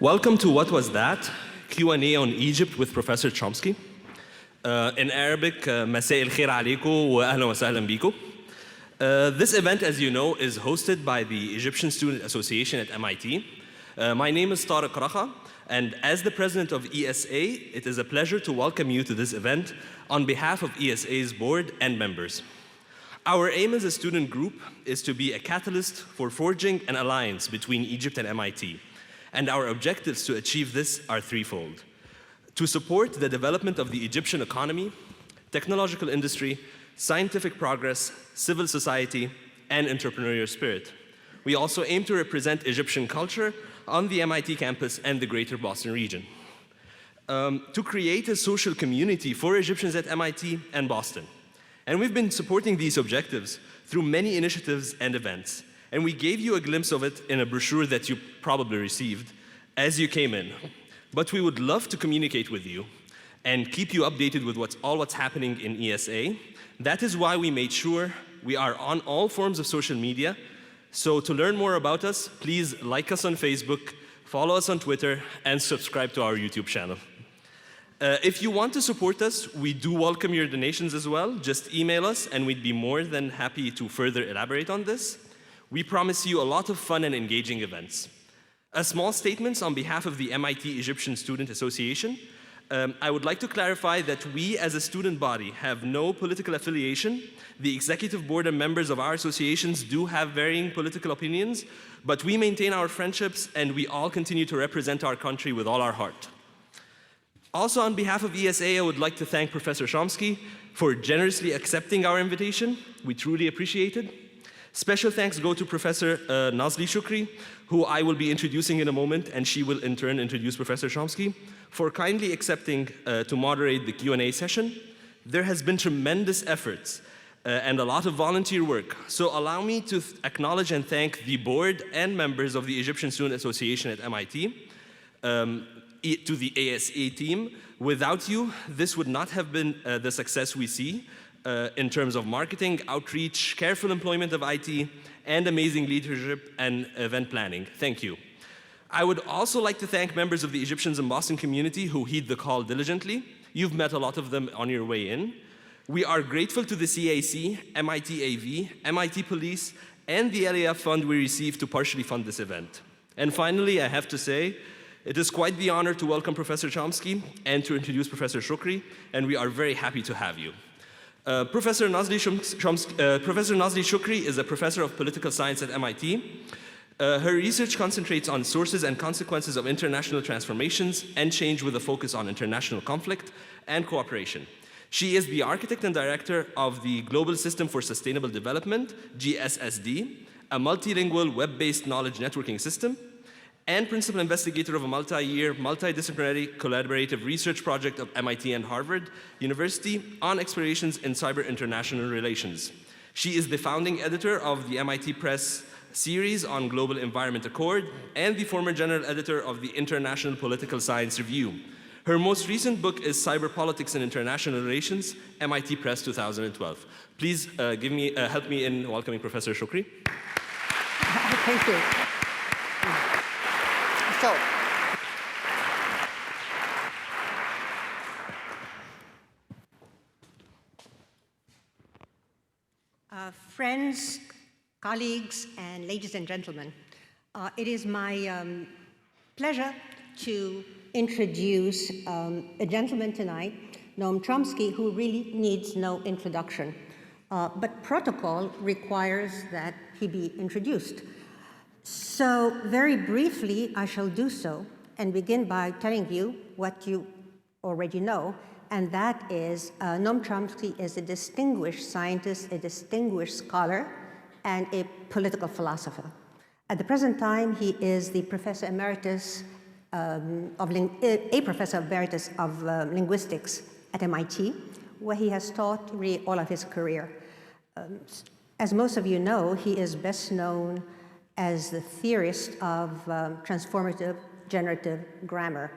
Welcome to What Was That? Q&A on Egypt with Professor Chomsky. In Arabic, مساء الخير عليكم وأهلا وسهلا بيكم. This event, as you know, is hosted by the Egyptian Student Association at MIT. My name is Tariq Raha, and as the president of ESA, it is a pleasure to welcome you to this event on behalf of ESA's board and members. Our aim as a student group is to be a catalyst for forging an alliance between Egypt and MIT. And our objectives to achieve this are threefold: to support the development of the Egyptian economy, technological industry, scientific progress, civil society, and entrepreneurial spirit. We also aim to represent Egyptian culture on the MIT campus and the greater Boston region. To create a social community for Egyptians at MIT and Boston. And we've been supporting these objectives through many initiatives and events. And we gave you a glimpse of it in a brochure that you probably received as you came in. But we would love to communicate with you and keep you updated with what's happening in ESA. That is why we made sure we are on all forms of social media. So to learn more about us, please like us on Facebook, follow us on Twitter, and subscribe to our YouTube channel. If you want to support us, we do welcome your donations as well. Just email us, and we'd be more than happy to further elaborate on this. We promise you a lot of fun and engaging events. A small statement on behalf of the MIT Egyptian Student Association. I would like to clarify that we as a student body have no political affiliation. The executive board and members of our associations do have varying political opinions, but we maintain our friendships and we all continue to represent our country with all our heart. Also, on behalf of ESA, I would like to thank Professor Chomsky for generously accepting our invitation. We truly appreciate it. Special thanks go to Professor Nazli Shukri, who I will be introducing in a moment, and she will in turn introduce Professor Chomsky, for kindly accepting to moderate the Q&A session. There has been tremendous efforts and a lot of volunteer work, so allow me to acknowledge and thank the board and members of the Egyptian Student Association at MIT, to the ASA team. Without you, this would not have been the success we see. In terms of marketing, outreach, careful employment of IT, and amazing leadership and event planning. Thank you. I would also like to thank members of the Egyptians in Boston community who heed the call diligently. You've met a lot of them on your way in. We are grateful to the CAC, MIT AV, MIT Police, and the LAF fund we received to partially fund this event. And finally, I have to say, it is quite the honor to welcome Professor Chomsky and to introduce Professor Shukri, and we are very happy to have you. Professor Nazli Shukri is a professor of political science at MIT. Her research concentrates on sources and consequences of international transformations and change with a focus on international conflict and cooperation. She is the architect and director of the Global System for Sustainable Development, GSSD, a multilingual web-based knowledge networking system, and principal investigator of a multi-year, multidisciplinary collaborative research project of MIT and Harvard University on explorations in cyber international relations. She is the founding editor of the MIT Press series on Global Environment Accord and the former general editor of the International Political Science Review. Her most recent book is Cyber Politics and International Relations, MIT Press 2012. Please help me in welcoming Professor Shukri. Thank you. So, friends, colleagues, and ladies and gentlemen, it is my pleasure to introduce a gentleman tonight, Noam Chomsky, who really needs no introduction. But protocol requires that he be introduced. So very briefly, I shall do so and begin by telling you what you already know, and that is Noam Chomsky is a distinguished scientist, a distinguished scholar, and a political philosopher. At the present time, he is the Professor Emeritus of Linguistics at MIT, where he has taught really all of his career. As most of you know, he is best known as the theorist of transformative generative grammar.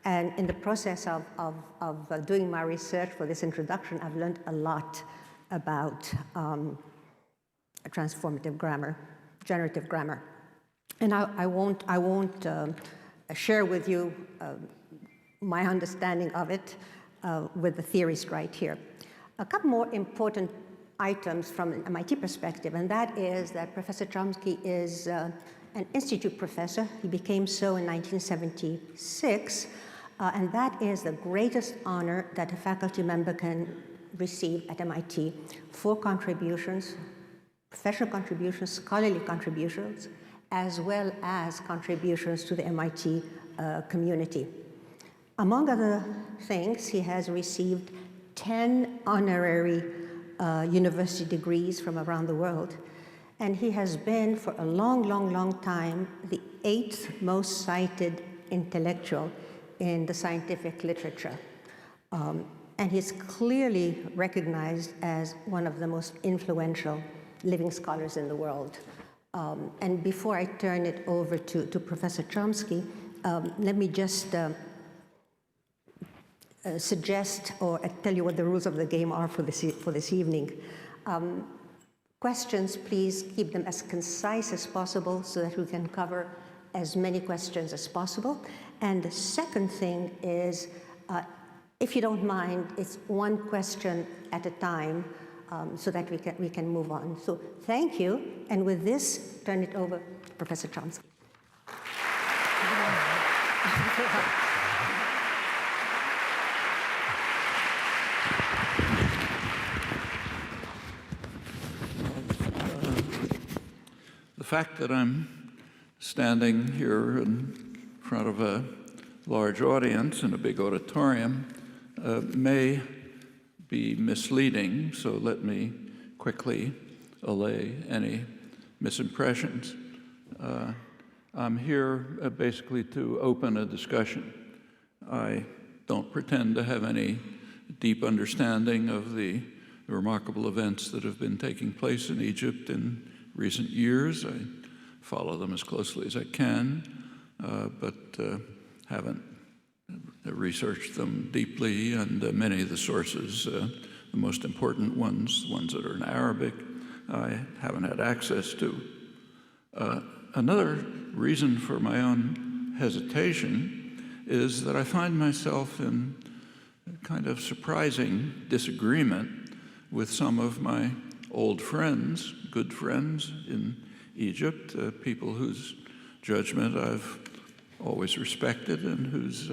And in the process of doing my research for this introduction, I've learned a lot about transformative grammar, generative grammar. And I won't share with you my understanding of it with the theorist right here. A couple more important items from an MIT perspective, and that is that Professor Chomsky is an institute professor. He became so in 1976, and that is the greatest honor that a faculty member can receive at MIT for contributions, professional contributions, scholarly contributions, as well as contributions to the MIT community. Among other things, he has received 10 honorary university degrees from around the world, and he has been, for a long, long, long time, the 8th most cited intellectual in the scientific literature. And he's clearly recognized as one of the most influential living scholars in the world. And before I turn it over to Professor Chomsky, let me just suggest or tell you what the rules of the game are for this evening. Questions, please keep them as concise as possible so that we can cover as many questions as possible. And the second thing is, if you don't mind, it's one question at a time so that we can move on. So thank you. And with this, turn it over to Professor Chomsky. The fact that I'm standing here in front of a large audience in a big auditorium may be misleading, so let me quickly allay any misimpressions. I'm here basically to open a discussion. I don't pretend to have any deep understanding of the remarkable events that have been taking place in Egypt in recent years. I follow them as closely as I can, but haven't researched them deeply, and many of the sources, the most important ones that are in Arabic, I haven't had access to. Another reason for my own hesitation is that I find myself in a kind of surprising disagreement with some of my old friends, good friends in Egypt, people whose judgment I've always respected and whose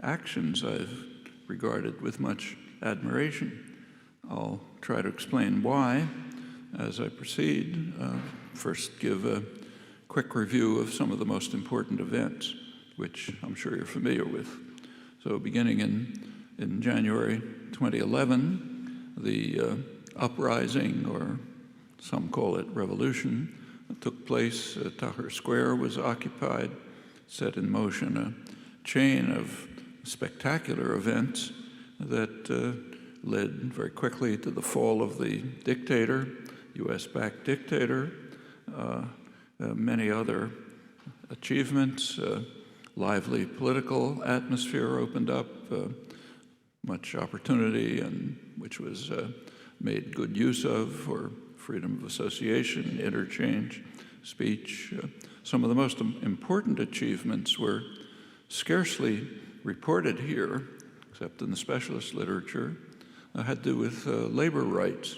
actions I've regarded with much admiration. I'll try to explain why as I proceed. First, give a quick review of some of the most important events, which I'm sure you're familiar with. So beginning in January 2011, the uprising, or some call it revolution, took place. Tahrir Square was occupied, set in motion a chain of spectacular events that led very quickly to the fall of the dictator, US-backed dictator, many other achievements, lively political atmosphere opened up, much opportunity, and which was made good use of for freedom of association, interchange, speech. Some of the most important achievements were scarcely reported here, except in the specialist literature, had to do with labor rights.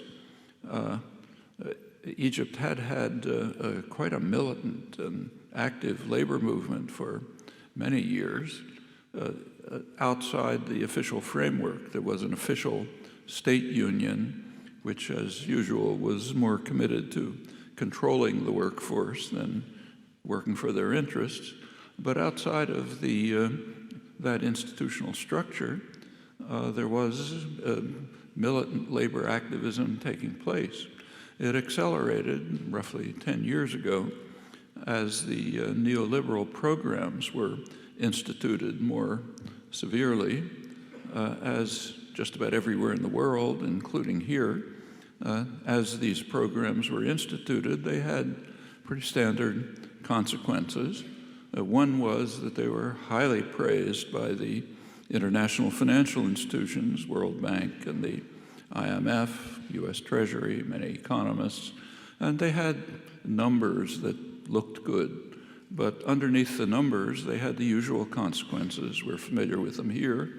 Egypt had quite a militant and active labor movement for many years. Outside the official framework, there was an official state union, which, as usual, was more committed to controlling the workforce than working for their interests. But outside of that institutional structure, there was militant labor activism taking place. It accelerated roughly 10 years ago as the neoliberal programs were instituted more severely, as just about everywhere in the world, including here. As these programs were instituted, they had pretty standard consequences. One was that they were highly praised by the international financial institutions, World Bank and the IMF, US Treasury, many economists, and they had numbers that looked good. But underneath the numbers, they had the usual consequences. We're familiar with them here.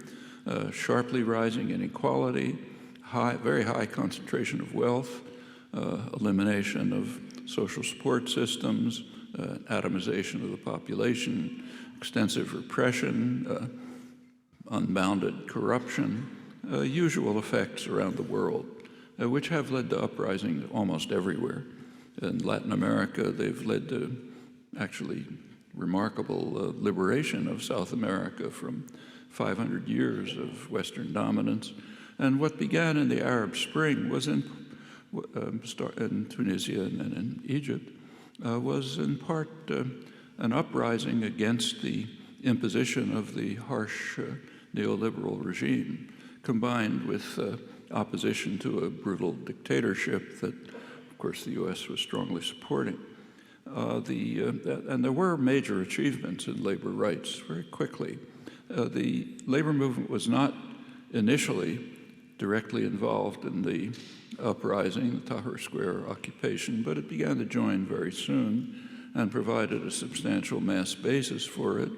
Sharply rising inequality, very high concentration of wealth, elimination of social support systems, atomization of the population, extensive repression, unbounded corruption, usual effects around the world, which have led to uprisings almost everywhere. In Latin America, they've led to actually remarkable liberation of South America from 500 years of Western dominance. And what began in the Arab Spring was in Tunisia and in Egypt, was in part an uprising against the imposition of the harsh neoliberal regime, combined with opposition to a brutal dictatorship that, of course, the U.S. was strongly supporting. And there were major achievements in labor rights very quickly. The labor movement was not initially directly involved in the uprising, the Tahrir Square occupation, but it began to join very soon and provided a substantial mass basis for it.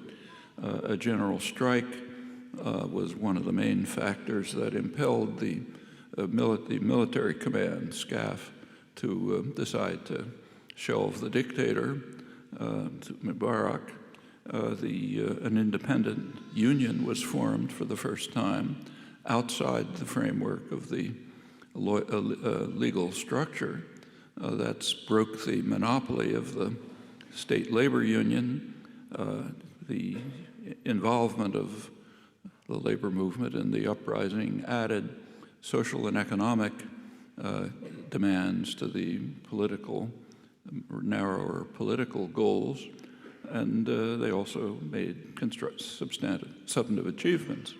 A general strike was one of the main factors that impelled the military command, SCAF, to decide to shelve the dictator, Mubarak. An independent union was formed for the first time outside the framework of the legal structure that broke the monopoly of the state labor union. The involvement of the labor movement in the uprising added social and economic demands to the narrower political goals, and they also made substantive achievements,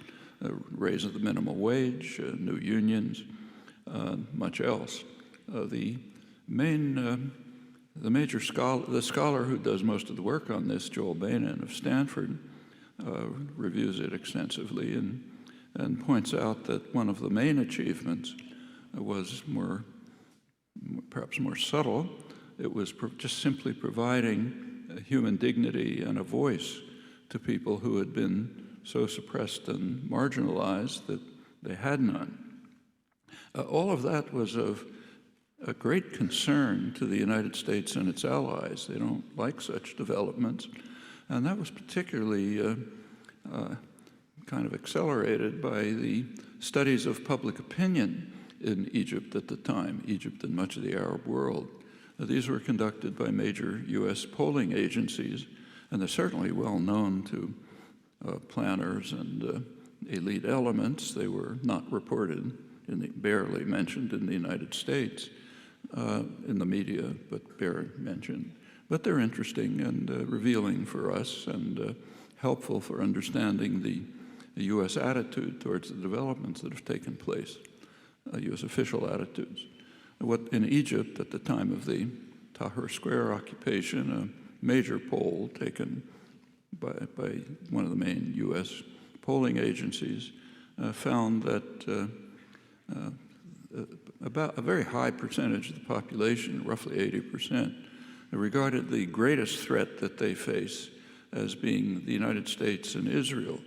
raise of the minimum wage, new unions, much else. The scholar who does most of the work on this, Joel Bainin of Stanford, reviews it extensively and points out that one of the main achievements was perhaps more subtle. It was just simply providing human dignity and a voice to people who had been so suppressed and marginalized that they had none. All of that was of a great concern to the United States and its allies. They don't like such developments. And that was particularly kind of accelerated by the studies of public opinion in Egypt at the time, Egypt and much of the Arab world. These were conducted by major U.S. polling agencies, and they're certainly well known to planners and elite elements. They were not reported, barely mentioned in the United States in the media, but barely mentioned. But they're interesting and revealing for us and helpful for understanding the U.S. attitude towards the developments that have taken place, U.S. official attitudes. In Egypt, at the time of the Tahrir Square occupation, a major poll taken by one of the main U.S. polling agencies found that about a very high percentage of the population, roughly 80%, regarded the greatest threat that they face as being the United States and Israel.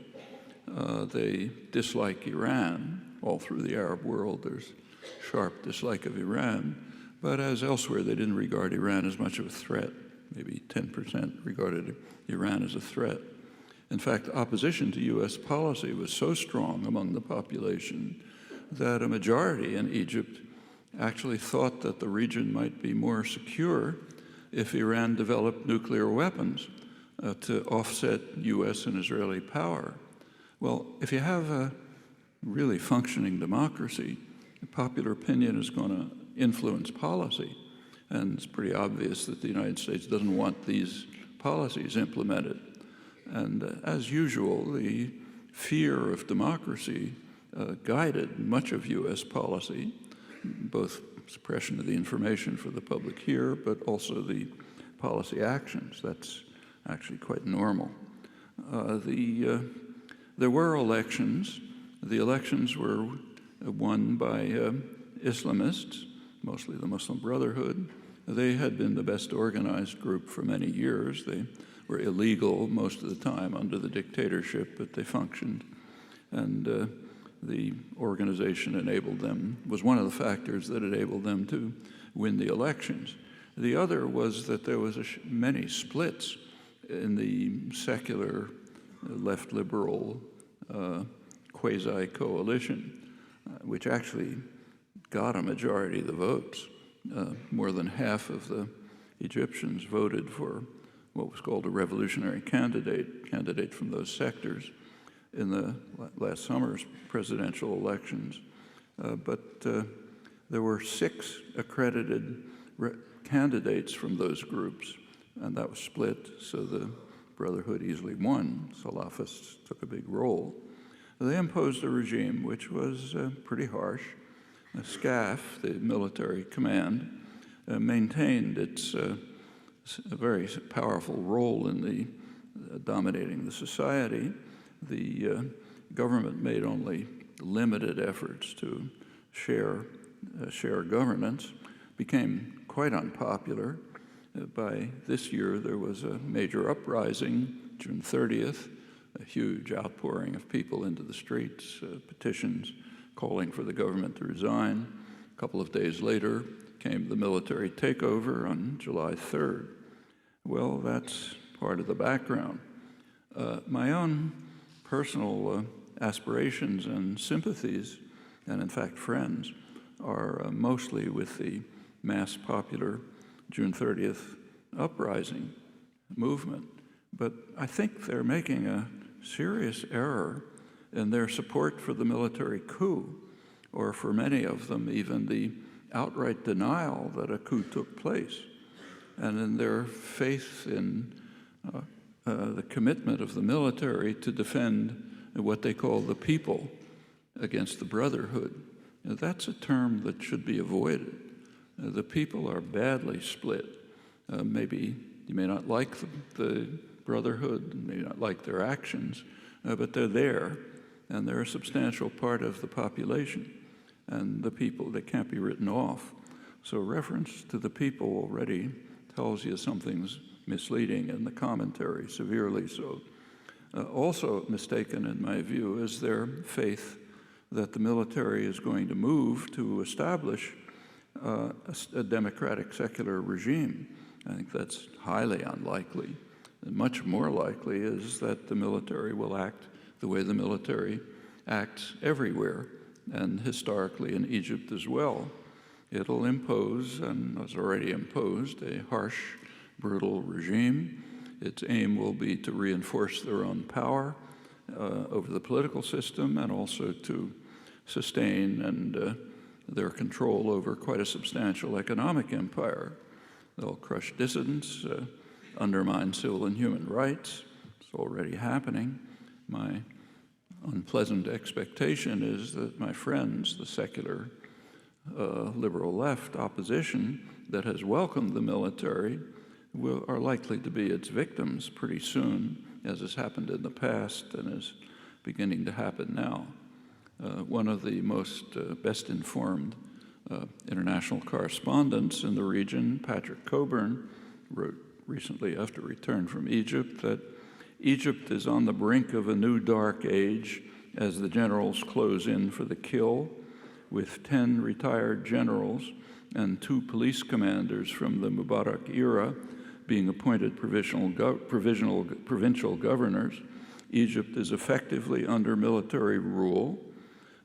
They dislike Iran. All through the Arab world, there's sharp dislike of Iran. But as elsewhere, they didn't regard Iran as much of a threat. Maybe 10% regarded Iran as a threat. In fact, opposition to U.S. policy was so strong among the population that a majority in Egypt actually thought that the region might be more secure if Iran developed nuclear weapons to offset U.S. and Israeli power. Well, if you have a really functioning democracy, popular opinion is going to influence policy. And it's pretty obvious that the United States doesn't want these policies implemented. And as usual, the fear of democracy guided much of U.S. policy, both suppression of the information for the public here, but also the policy actions. That's actually quite normal. There were elections. The elections were won by Islamists, mostly the Muslim Brotherhood. They had been the best organized group for many years. They were illegal most of the time under the dictatorship, but they functioned. And the organization enabled them, was one of the factors that enabled them to win the elections. The other was that there was many splits in the secular left liberal quasi-coalition, which actually got a majority of the votes. More than half of the Egyptians voted for what was called a revolutionary candidate from those sectors in the last summer's presidential elections. But there were 6 accredited candidates from those groups, and that was split, so the Brotherhood easily won. Salafists took a big role. They imposed a regime which was pretty harsh. SCAF, the military command, maintained its very powerful role in the dominating the society. The government made only limited efforts to share governance, became quite unpopular. By this year, there was a major uprising, June 30th, a huge outpouring of people into the streets, petitions calling for the government to resign. A couple of days later came the military takeover on July 3rd. Well, that's part of the background. My own personal aspirations and sympathies, and in fact friends, are mostly with the mass popular June 30th uprising movement. But I think they're making a serious error in their support for the military coup, or for many of them, even the outright denial that a coup took place, and in their faith in the commitment of the military to defend what they call the people against the Brotherhood. Now, that's a term that should be avoided. The people are badly split. Maybe you may not like the Brotherhood, you may not like their actions, but they're there, and they're a substantial part of the population. And the people, they can't be written off. So reference to the people already tells you something's misleading in the commentary, severely so. Also mistaken, in my view, is their faith that the military is going to move to establish a democratic secular regime. I think that's highly unlikely. And much more likely is that the military will act the way the military acts everywhere, and historically in Egypt as well. It'll impose, and has already imposed, a harsh, brutal regime. Its aim will be to reinforce their own power over the political system, and also to sustain and their control over quite a substantial economic empire. They'll crush dissidents, undermine civil and human rights. It's already happening. My unpleasant expectation is that my friends, the secular liberal left opposition that has welcomed the military, are likely to be its victims pretty soon, as has happened in the past and is beginning to happen now. One of the most best informed international correspondents in the region, Patrick Coburn, wrote recently after return from Egypt that Egypt is on the brink of a new dark age as the generals close in for the kill, with 10 retired generals and 2 police commanders from the Mubarak era being appointed provincial governors. Egypt is effectively under military rule.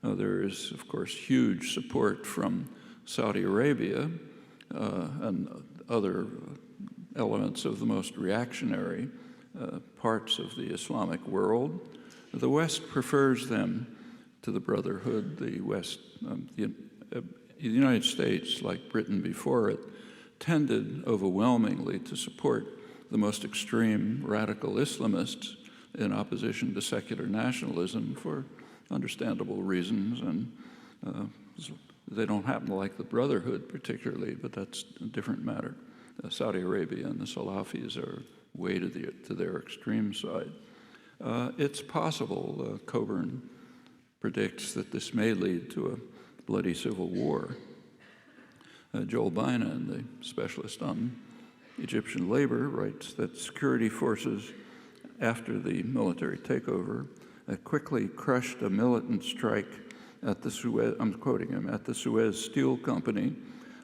There is, of course, huge support from Saudi Arabia and other elements of the most reactionary parts of the Islamic world. The West prefers them to the Brotherhood. The West, the United States, like Britain before it, tended overwhelmingly to support the most extreme radical Islamists in opposition to secular nationalism for understandable reasons, and they don't happen to like the Brotherhood particularly, but that's a different matter. Saudi Arabia and the Salafis are way to their extreme side. It's possible, Coburn predicts, that this may lead to a bloody civil war. Jobina, the specialist on Egyptian labor, writes that security forces, after the military takeover, quickly crushed a militant strike at the Suez, I'm quoting him, at the Suez Steel Company,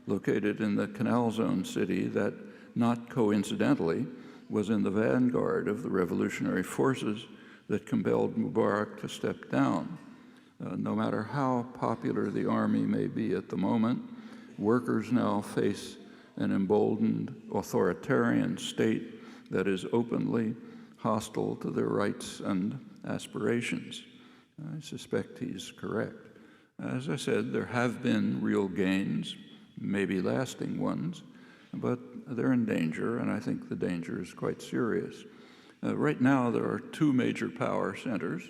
located in the Canal Zone city that, not coincidentally, was in the vanguard of the revolutionary forces that compelled Mubarak to step down. No matter how popular the army may be at the moment, workers now face an emboldened authoritarian state that is openly hostile to their rights and aspirations. I suspect he's correct. As I said, there have been real gains, maybe lasting ones, but they're in danger, and I think the danger is quite serious. Right now, there are two major power centers.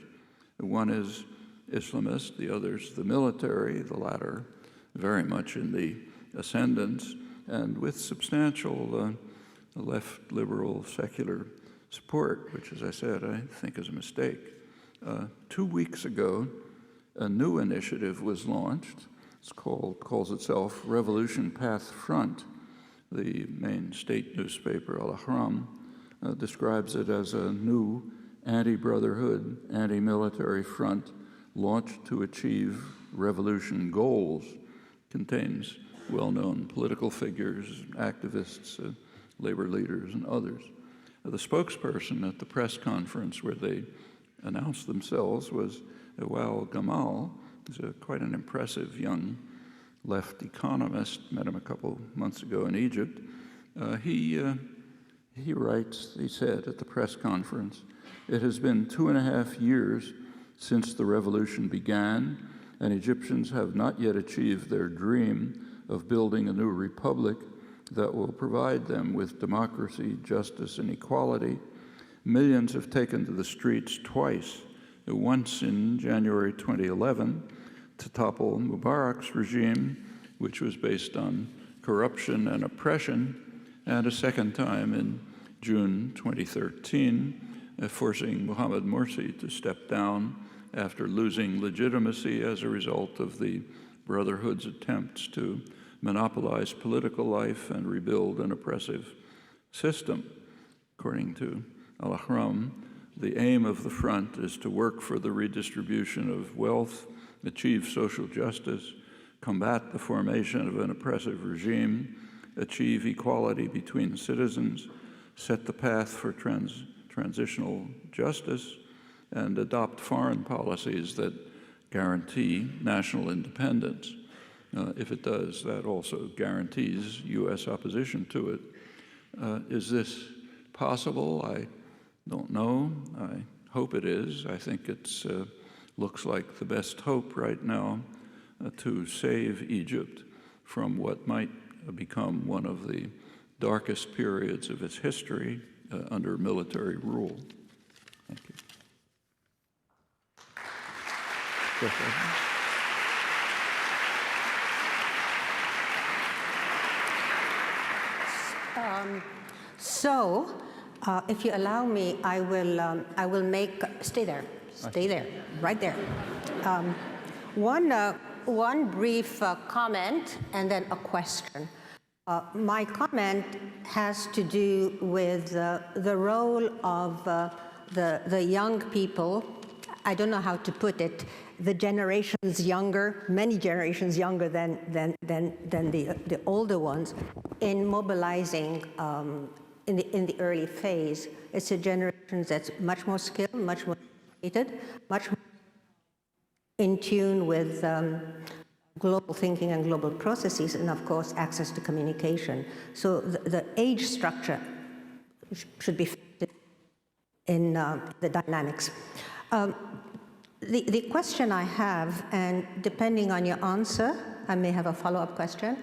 One is Islamist, the other's the military, the latter very much in the ascendance, and with substantial left liberal secular support, which, as I said, I think is a mistake. 2 weeks ago, a new initiative was launched. It's calls itself Revolution Path Front. The main state newspaper, Al-Ahram, describes it as a new anti-brotherhood, anti-military front launched to achieve revolution goals. Contains well-known political figures, activists, labor leaders, and others. The spokesperson at the press conference where they announced themselves was Awal Gamal. He's quite an impressive young left economist. Met him a couple months ago in Egypt. He writes, he said at the press conference, "It has been 2.5 years since the revolution began, and Egyptians have not yet achieved their dream of building a new republic that will provide them with democracy, justice, and equality. Millions have taken to the streets twice, once in January 2011 to topple Mubarak's regime, which was based on corruption and oppression, and a second time in June 2013, forcing Mohamed Morsi to step down after losing legitimacy as a result of the Brotherhood's attempts to monopolize political life and rebuild an oppressive system." According to Al-Ahram, the aim of the front is to work for the redistribution of wealth, achieve social justice, combat the formation of an oppressive regime, achieve equality between citizens, set the path for transitional justice, and adopt foreign policies that guarantee national independence. If it does, that also guarantees U.S. opposition to it. Is this possible? I don't know. I hope it is. I think it looks like the best hope right now to save Egypt from what might become one of the darkest periods of its history under military rule. Thank you. If you allow me, I will make, stay there, right there. One brief comment and then a question. My comment has to do with the role of the young people. I don't know how to put it. The generations younger, many generations younger than the older ones, in mobilizing in the early phase. It's a generation that's much more skilled, much more educated, much more in tune with global thinking and global processes, and of course, access to communication. So the age structure should be fitted in the dynamics. The question I have, and depending on your answer, I may have a follow-up question,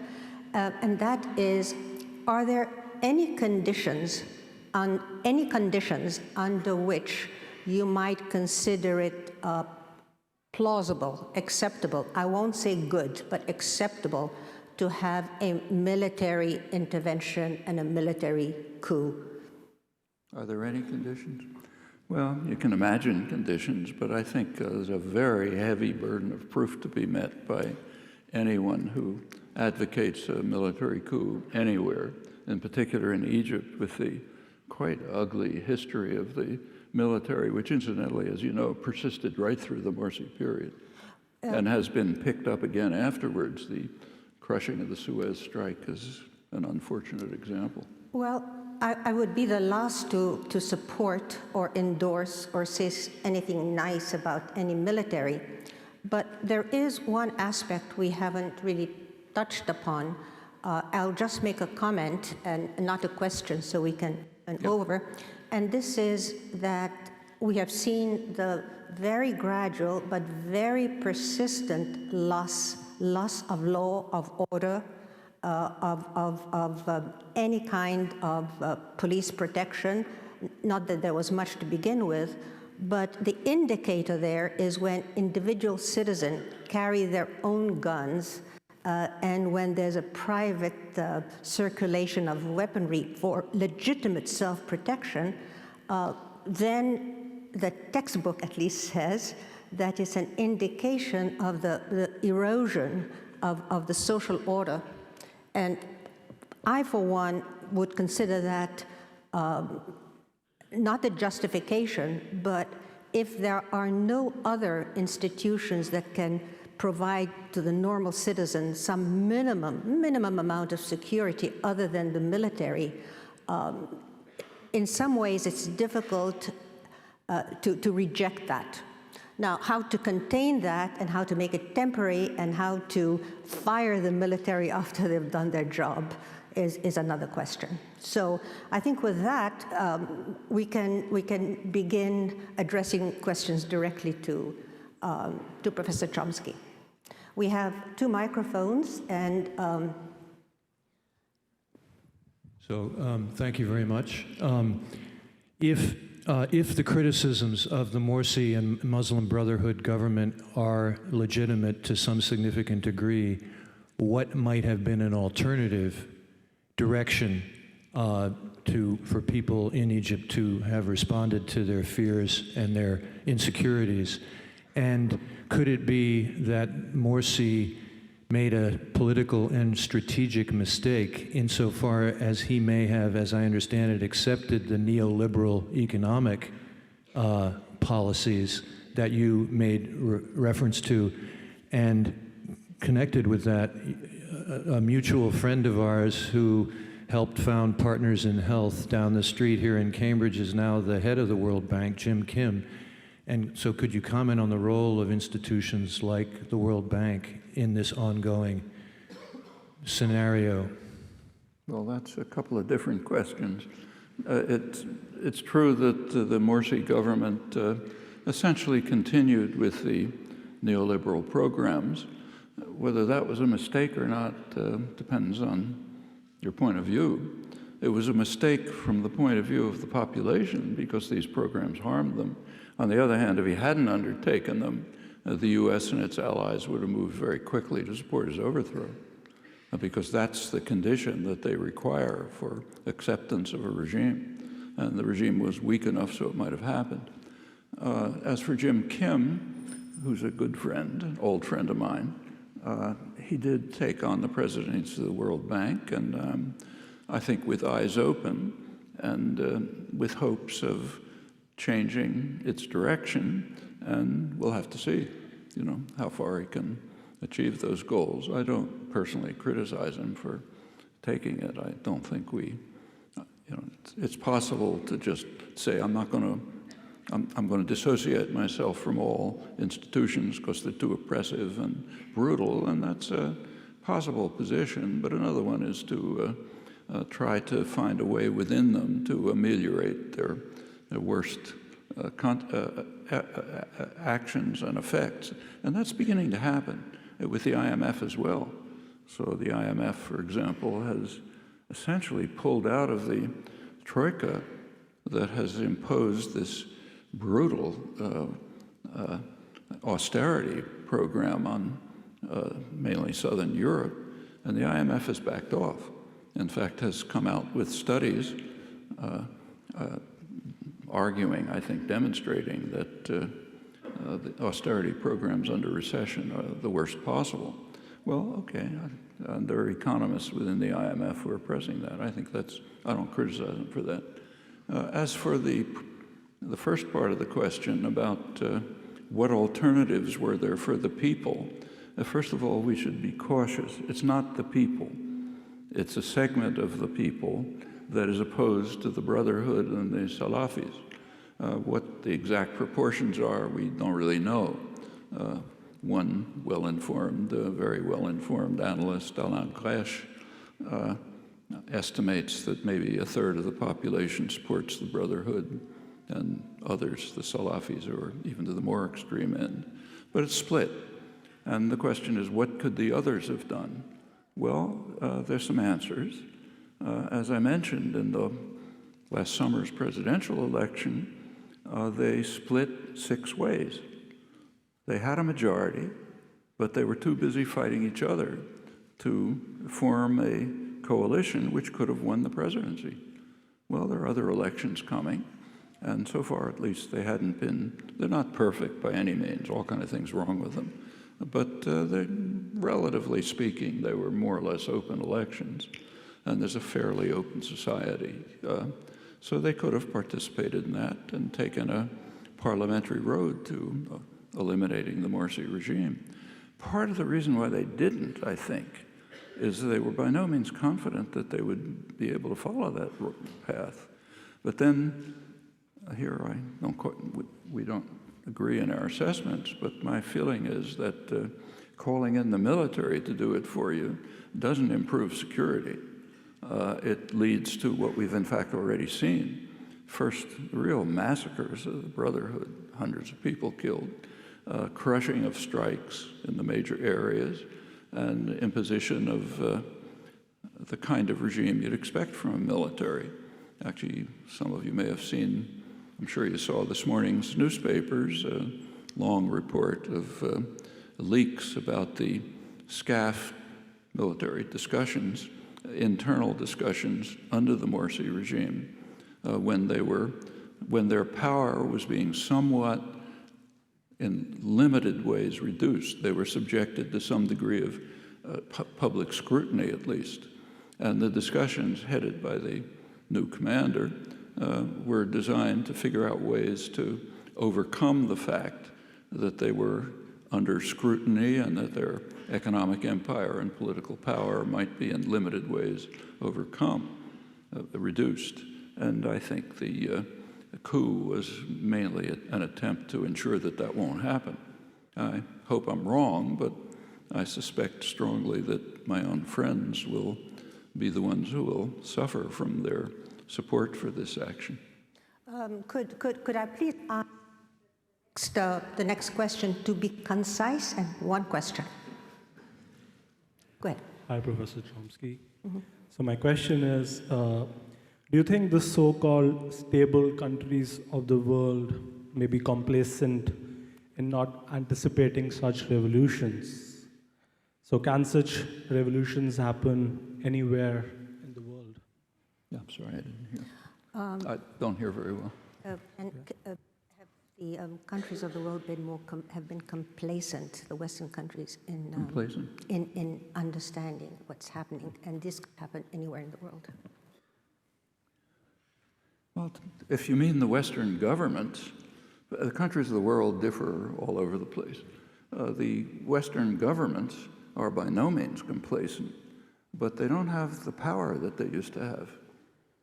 and that is, are there any conditions under which you might consider it plausible, acceptable, I won't say good, but acceptable, to have a military intervention and a military coup? Are there any conditions? Well, you can imagine conditions, but I think there's a very heavy burden of proof to be met by anyone who advocates a military coup anywhere, in particular in Egypt, with the quite ugly history of the military, which incidentally, as you know, persisted right through the Morsi period and has been picked up again afterwards. The crushing of the Suez Strike is an unfortunate example. Well, I would be the last to support or endorse or say anything nice about any military, but there is one aspect we haven't really touched upon. I'll just make a comment and not a question so we can go over. And this is that we have seen the very gradual but very persistent loss of law, of order, of any kind of police protection. Not that there was much to begin with, but the indicator there is when individual citizens carry their own guns and when there's a private circulation of weaponry for legitimate self-protection, then the textbook at least says that it's an indication of the erosion of the social order. And I, for one, would consider that not a justification, but if there are no other institutions that can provide to the normal citizen some minimum amount of security other than the military, in some ways it's difficult to reject that. Now, how to contain that and how to make it temporary and how to fire the military after they've done their job is another question. So I think with that, we can begin addressing questions directly to Professor Chomsky. We have 2 microphones, and thank you very much. If the criticisms of the Morsi and Muslim Brotherhood government are legitimate to some significant degree, what might have been an alternative direction for people in Egypt to have responded to their fears and their insecurities? And could it be that Morsi made a political and strategic mistake insofar as he may have, as I understand it, accepted the neoliberal economic policies that you made reference to? And connected with that, a mutual friend of ours who helped found Partners in Health down the street here in Cambridge is now the head of the World Bank, Jim Kim. And so could you comment on the role of institutions like the World Bank in this ongoing scenario? Well, that's a couple of different questions. It's true that the Morsi government essentially continued with the neoliberal programs. Whether that was a mistake or not depends on your point of view. It was a mistake from the point of view of the population because these programs harmed them. On the other hand, if he hadn't undertaken them, the U.S. and its allies would have moved very quickly to support his overthrow, because that's the condition that they require for acceptance of a regime. And the regime was weak enough so it might have happened. As for Jim Kim, who's a good friend, an old friend of mine, he did take on the presidency of the World Bank, and I think with eyes open and with hopes of changing its direction, and we'll have to see, how far he can achieve those goals. I don't personally criticize him for taking it. I don't think it's possible to just say, I'm going to dissociate myself from all institutions because they're too oppressive and brutal, and that's a possible position, but another one is to try to find a way within them to ameliorate their worst actions and effects. And that's beginning to happen with the IMF as well. So the IMF, for example, has essentially pulled out of the troika that has imposed this brutal austerity program on mainly Southern Europe, and the IMF has backed off. In fact, has come out with studies arguing, I think, demonstrating that the austerity programs under recession are the worst possible. Well, okay. There are economists within the IMF who are pressing that. I think I don't criticize them for that. As for the first part of the question about what alternatives were there for the people, first of all, we should be cautious. It's not the people. It's a segment of the people that is opposed to the Brotherhood and the Salafis. What the exact proportions are, we don't really know. One well-informed, very well-informed analyst, Alain Gresh, estimates that maybe a third of the population supports the Brotherhood, and others, the Salafis, or even to the more extreme end. But it's split. And the question is, what could the others have done? Well, there's some answers. As I mentioned, in the last summer's presidential election, they split 6 ways. They had a majority, but they were too busy fighting each other to form a coalition which could have won the presidency. Well, there are other elections coming, and so far at least they're not perfect by any means, all kind of things wrong with them. But relatively speaking, they were more or less open elections, and there's a fairly open society. So they could have participated in that and taken a parliamentary road to eliminating the Morsi regime. Part of the reason why they didn't, I think, is they were by no means confident that they would be able to follow that path. But then, here we don't agree in our assessments, but my feeling is that calling in the military to do it for you doesn't improve security. It leads to what we've in fact already seen. First, real massacres of the Brotherhood, hundreds of people killed, crushing of strikes in the major areas, and imposition of the kind of regime you'd expect from a military. Actually, some of you may have seen, I'm sure you saw this morning's newspapers, a long report of leaks about the SCAF military discussions, internal discussions under the Morsi regime, when their power was being somewhat, in limited ways, reduced. They were subjected to some degree of public scrutiny, at least. And the discussions headed by the new commander were designed to figure out ways to overcome the fact that they were under scrutiny and that their economic empire and political power might be in limited ways reduced. And I think the coup was mainly an attempt to ensure that that won't happen. I hope I'm wrong, but I suspect strongly that my own friends will be the ones who will suffer from their support for this action. Could I please ask the next question to be concise and one question? Go ahead. Hi, Professor Chomsky. So my question is, do you think the so-called stable countries of the world may be complacent in not anticipating such revolutions? So can such revolutions happen anywhere in the world? Yeah, I'm sorry, I didn't hear. I don't hear very well. Have the countries of the world have been complacent, the Western countries, in understanding what's happening, and this could happen anywhere in the world? Well, if you mean the Western governments, the countries of the world differ all over the place. The Western governments are by no means complacent, but they don't have the power that they used to have.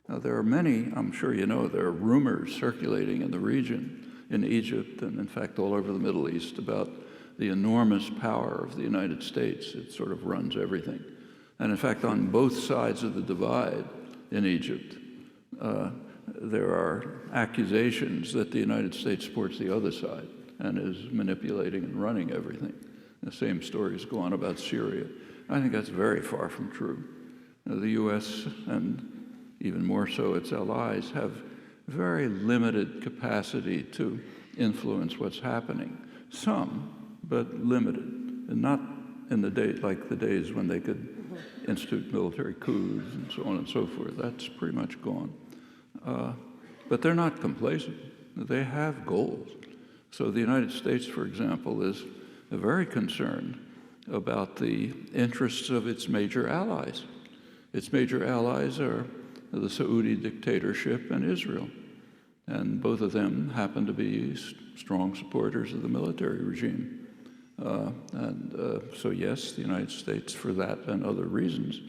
Now, there are many, I'm sure you know, there are rumors circulating in the region, in Egypt, and in fact all over the Middle East, about the enormous power of the United States. It sort of runs everything. And in fact, on both sides of the divide in Egypt, there are accusations that the United States supports the other side and is manipulating and running everything. The same stories go on about Syria. I think that's very far from true. The U.S. and even more so its allies have very limited capacity to influence what's happening. Some, but limited, and not in the days like the days when they could institute military coups and so on and so forth. That's pretty much gone. But they're not complacent. They have goals. So the United States, for example, is very concerned about the interests of its major allies. Its major allies are the Saudi dictatorship and Israel. And both of them happen to be strong supporters of the military regime. So yes, the United States, for that and other reasons,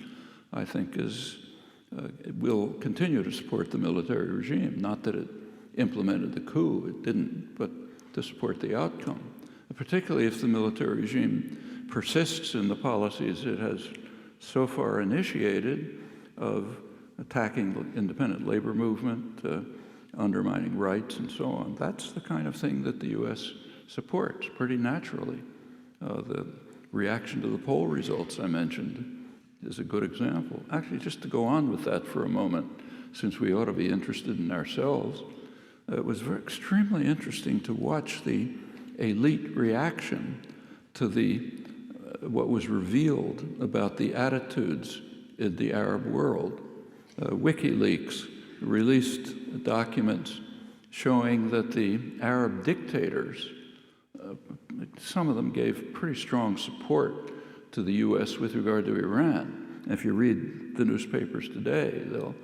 I think will continue to support the military regime. Not that it implemented the coup, it didn't, but to support the outcome. Particularly if the military regime persists in the policies it has so far initiated of attacking the independent labor movement, undermining rights, and so on. That's the kind of thing that the U.S. supports pretty naturally. The reaction to the poll results I mentioned is a good example. Actually, just to go on with that for a moment, since we ought to be interested in ourselves, it was extremely interesting to watch the elite reaction to what was revealed about the attitudes in the Arab world. WikiLeaks released documents showing that the Arab dictators, some of them gave pretty strong support to the U.S. with regard to Iran. If you read the newspapers today, they'll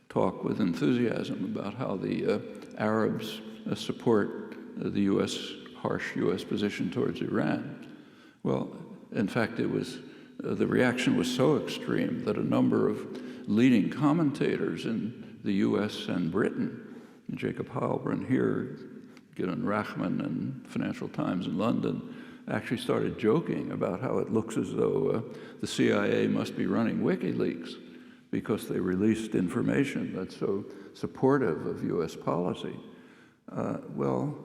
talk with enthusiasm about how the Arabs support the harsh U.S. position towards Iran. Well, in fact, the reaction was so extreme that a number of leading commentators in the U.S. and Britain, Jacob Heilbrunn here, Gideon Rachman, and Financial Times in London, actually started joking about how it looks as though the CIA must be running WikiLeaks because they released information that's so supportive of U.S. policy. Well,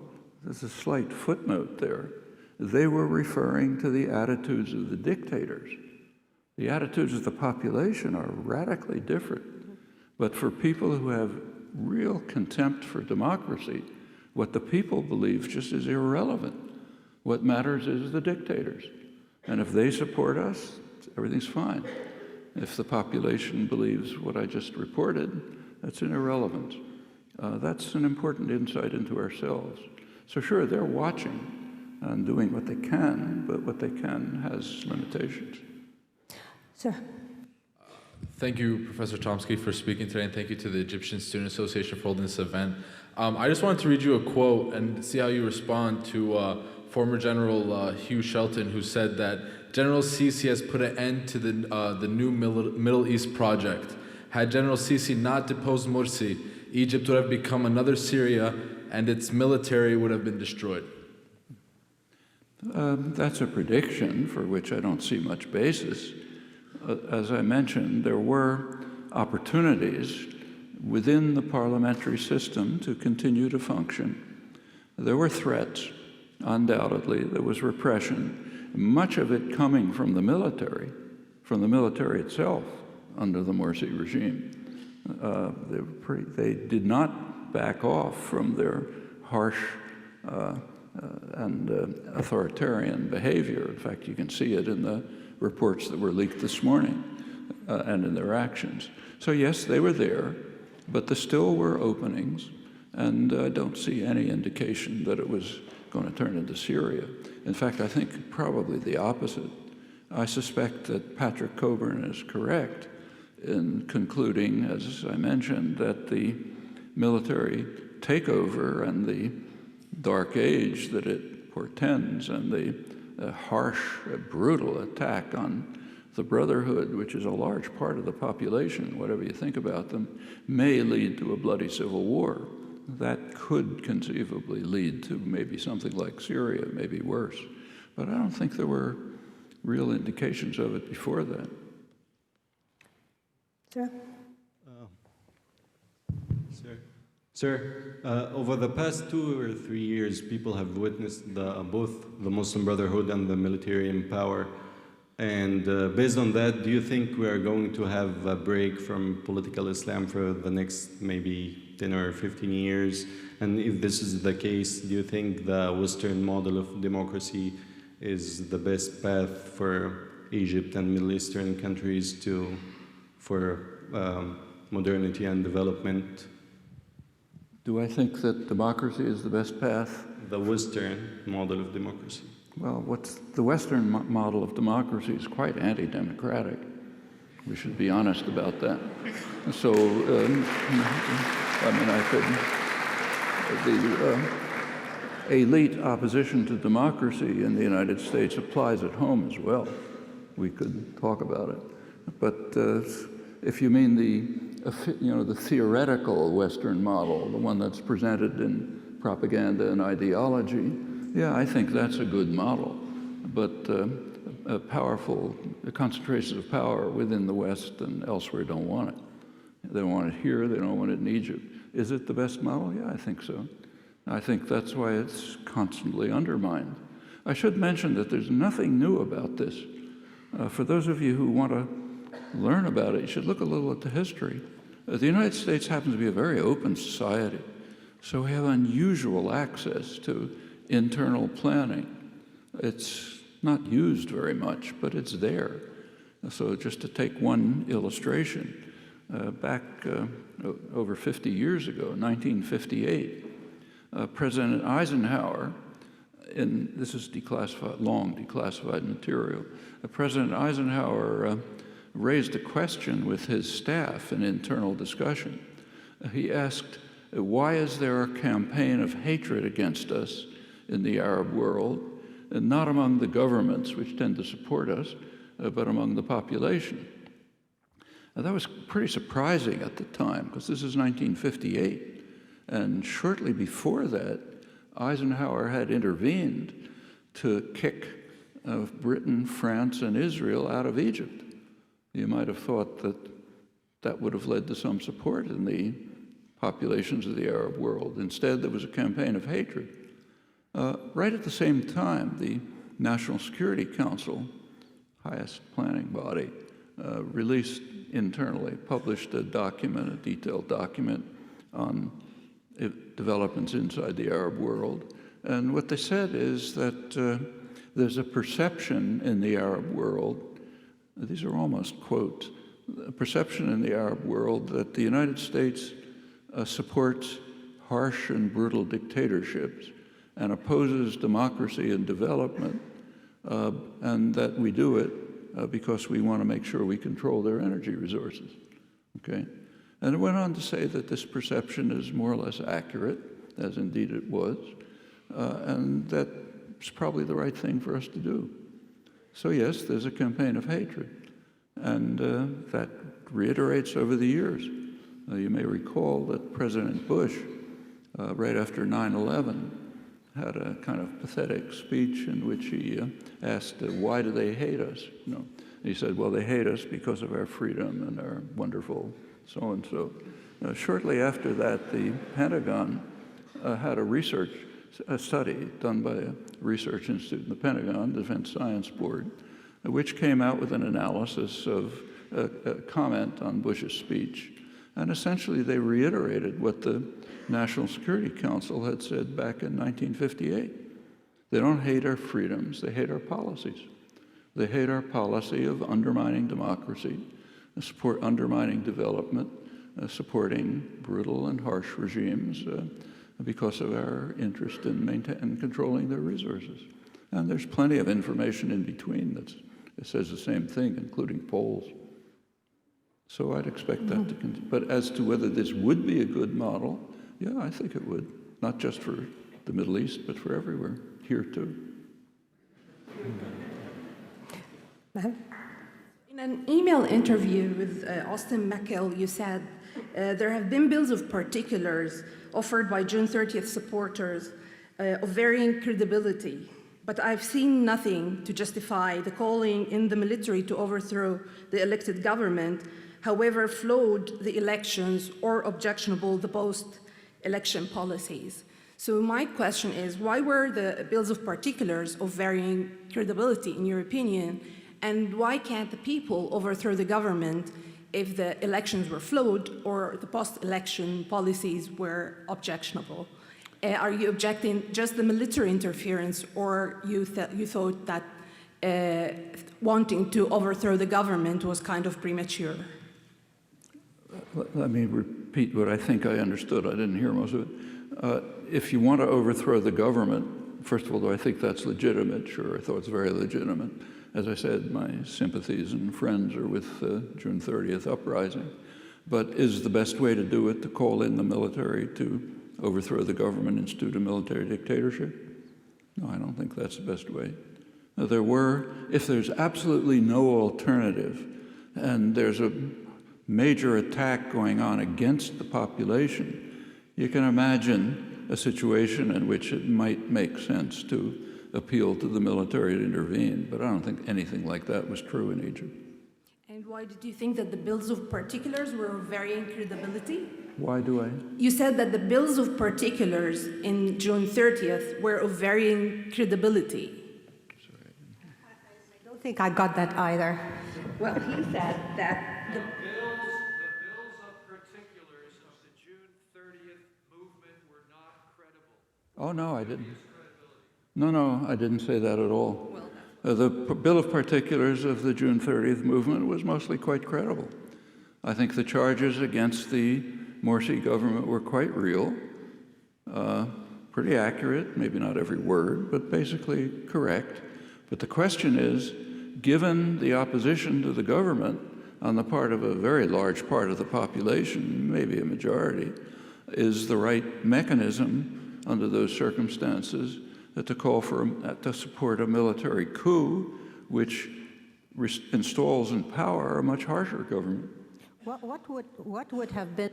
there's a slight footnote there. They were referring to the attitudes of the dictators. The attitudes of the population are radically different. But for people who have real contempt for democracy, what the people believe just is irrelevant. What matters is the dictators. And if they support us, everything's fine. If the population believes what I just reported, that's an irrelevance. That's an important insight into ourselves. So sure, they're watching and doing what they can, but what they can has limitations. Sir. Thank you, Professor Chomsky, for speaking today, and thank you to the Egyptian Student Association for holding this event. I just wanted to read you a quote and see how you respond to former General Hugh Shelton, who said that General Sisi has put an end to the new Middle East project. Had General Sisi not deposed Morsi, Egypt would have become another Syria, and its military would have been destroyed. That's a prediction for which I don't see much basis. As I mentioned, there were opportunities within the parliamentary system to continue to function. There were threats, undoubtedly. There was repression, much of it coming from the military itself under the Morsi regime. They did not back off from their harsh and authoritarian behavior. In fact, you can see it in the reports that were leaked this morning and in their actions. So yes, they were there, but there still were openings, and I don't see any indication that it was going to turn into Syria. In fact, I think probably the opposite. I suspect that Patrick Coburn is correct in concluding, as I mentioned, that the military takeover and the dark age that it portends and the harsh, brutal attack on the Brotherhood, which is a large part of the population, whatever you think about them, may lead to a bloody civil war. That could conceivably lead to maybe something like Syria, maybe worse. But I don't think there were real indications of it before that. Sir? Sir, over the past 2 or 3 years, people have witnessed both the Muslim Brotherhood and the military in power. And based on that, do you think we are going to have a break from political Islam for the next maybe 10 or 15 years? And if this is the case, do you think the Western model of democracy is the best path for Egypt and Middle Eastern countries for modernity and development? Do I think that democracy is the best path? The Western model of democracy. Well, the Western model of democracy is quite anti-democratic. We should be honest about that. So, I mean, the elite opposition to democracy in the United States applies at home as well. We could talk about it. But if you mean the theoretical Western model, the one that's presented in propaganda and ideology, yeah, I think that's a good model. But powerful concentrations of power within the West and elsewhere don't want it. They don't want it here, they don't want it in Egypt. Is it the best model? Yeah, I think so. I think that's why it's constantly undermined. I should mention that there's nothing new about this. For those of you who want to learn about it, you should look a little at the history. The United States happens to be a very open society, so we have unusual access to internal planning. It's not used very much, but it's there. So just to take one illustration, back over 50 years ago, 1958, President Eisenhower, this is declassified, long declassified material, President Eisenhower raised a question with his staff in internal discussion. He asked, why is there a campaign of hatred against us in the Arab world, and not among the governments, which tend to support us, but among the population? Now, that was pretty surprising at the time, because this is 1958. And shortly before that, Eisenhower had intervened to kick Britain, France, and Israel out of Egypt. You might have thought that that would have led to some support in the populations of the Arab world. Instead, there was a campaign of hatred. Right at the same time, the National Security Council, highest planning body, released internally, published a document, a detailed document on developments inside the Arab world. And what they said is that there's a perception in the Arab world, these are almost quotes, a perception in the Arab world that the United States supports harsh and brutal dictatorships and opposes democracy and development, and that we do it because we want to make sure we control their energy resources, okay? And it went on to say that this perception is more or less accurate, as indeed it was, and that's probably the right thing for us to do. So yes, there's a campaign of hatred, and that reiterates over the years. You may recall that President Bush, right after 9/11, had a kind of pathetic speech in which he asked, why do they hate us? You know, he said, well, they hate us because of our freedom and our wonderful so-and-so. Shortly after that, the Pentagon had a study done by a research institute in the Pentagon, the Defense Science Board, which came out with an analysis of a comment on Bush's speech. And essentially, they reiterated what the National Security Council had said back in 1958. They don't hate our freedoms, they hate our policies. They hate our policy of undermining democracy, support undermining development, supporting brutal and harsh regimes because of our interest in controlling their resources. And there's plenty of information in between that says the same thing, including polls. So I'd expect that to continue. But as to whether this would be a good model, yeah, I think it would. Not just for the Middle East, but for everywhere, here too. In an email interview with Austin Meckle, you said, there have been bills of particulars offered by June 30th supporters of varying credibility, but I've seen nothing to justify the calling in the military to overthrow the elected government, however flawed the elections or objectionable the post-election policies. So my question is, why were the bills of particulars of varying credibility, in your opinion, and why can't the people overthrow the government if the elections were flawed or the post-election policies were objectionable? Are you objecting just the military interference, or you thought that wanting to overthrow the government was kind of premature? Let me repeat what I think I understood. I didn't hear most of it. If you want to overthrow the government, first of all, do I think that's legitimate? Sure, I thought it's very legitimate. As I said, my sympathies and friends are with the June 30th uprising. But is the best way to do it to call in the military to overthrow the government, institute a military dictatorship? No, I don't think that's the best way. Now, if there's absolutely no alternative, and there's a major attack going on against the population, you can imagine a situation in which it might make sense to appeal to the military to intervene, but I don't think anything like that was true in Egypt. And why did you think that the bills of particulars were of varying credibility? Why do I? You said that the bills of particulars in June 30th were of varying credibility. I don't think I got that either. Well, he said that the bills of particulars of the June 30th movement were not credible. Oh, no, I didn't. No, I didn't say that at all. The bill of particulars of the June 30th movement was mostly quite credible. I think the charges against the Morsi government were quite real, pretty accurate, maybe not every word, but basically correct. But the question is, given the opposition to the government on the part of a very large part of the population, maybe a majority, is the right mechanism under those circumstances to call for, to support a military coup which installs in power a much harsher government. What would have been?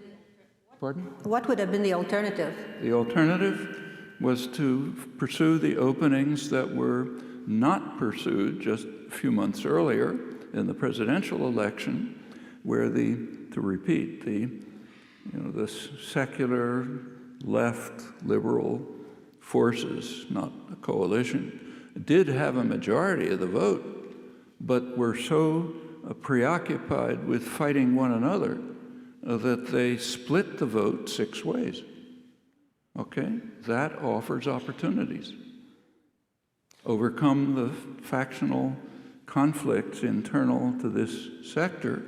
Pardon? What would have been the alternative? The alternative was to pursue the openings that were not pursued just a few months earlier in the presidential election, where to repeat, the secular left liberal forces, not a coalition, did have a majority of the vote, but were so preoccupied with fighting one another that they split the vote 6 ways. Okay? That offers opportunities. Overcome the factional conflicts internal to this sector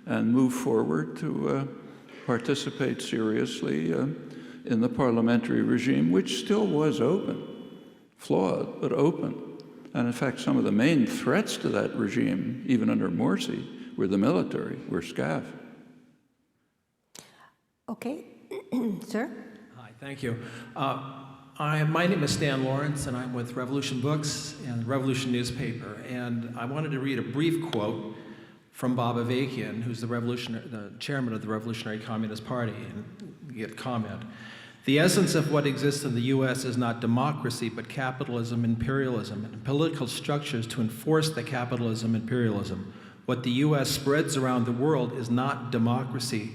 and move forward to participate seriously in the parliamentary regime, which still was open, flawed, but open. And in fact, some of the main threats to that regime, even under Morsi, were the military, were SCAF. Okay, sir. Hi, thank you. My name is Stan Lawrence, and I'm with Revolution Books and Revolution Newspaper. And I wanted to read a brief quote from Bob Avakian, who's the chairman of the Revolutionary Communist Party, and get a comment. The essence of what exists in the U.S. is not democracy, but capitalism, imperialism, and political structures to enforce the capitalism, imperialism. What the U.S. spreads around the world is not democracy,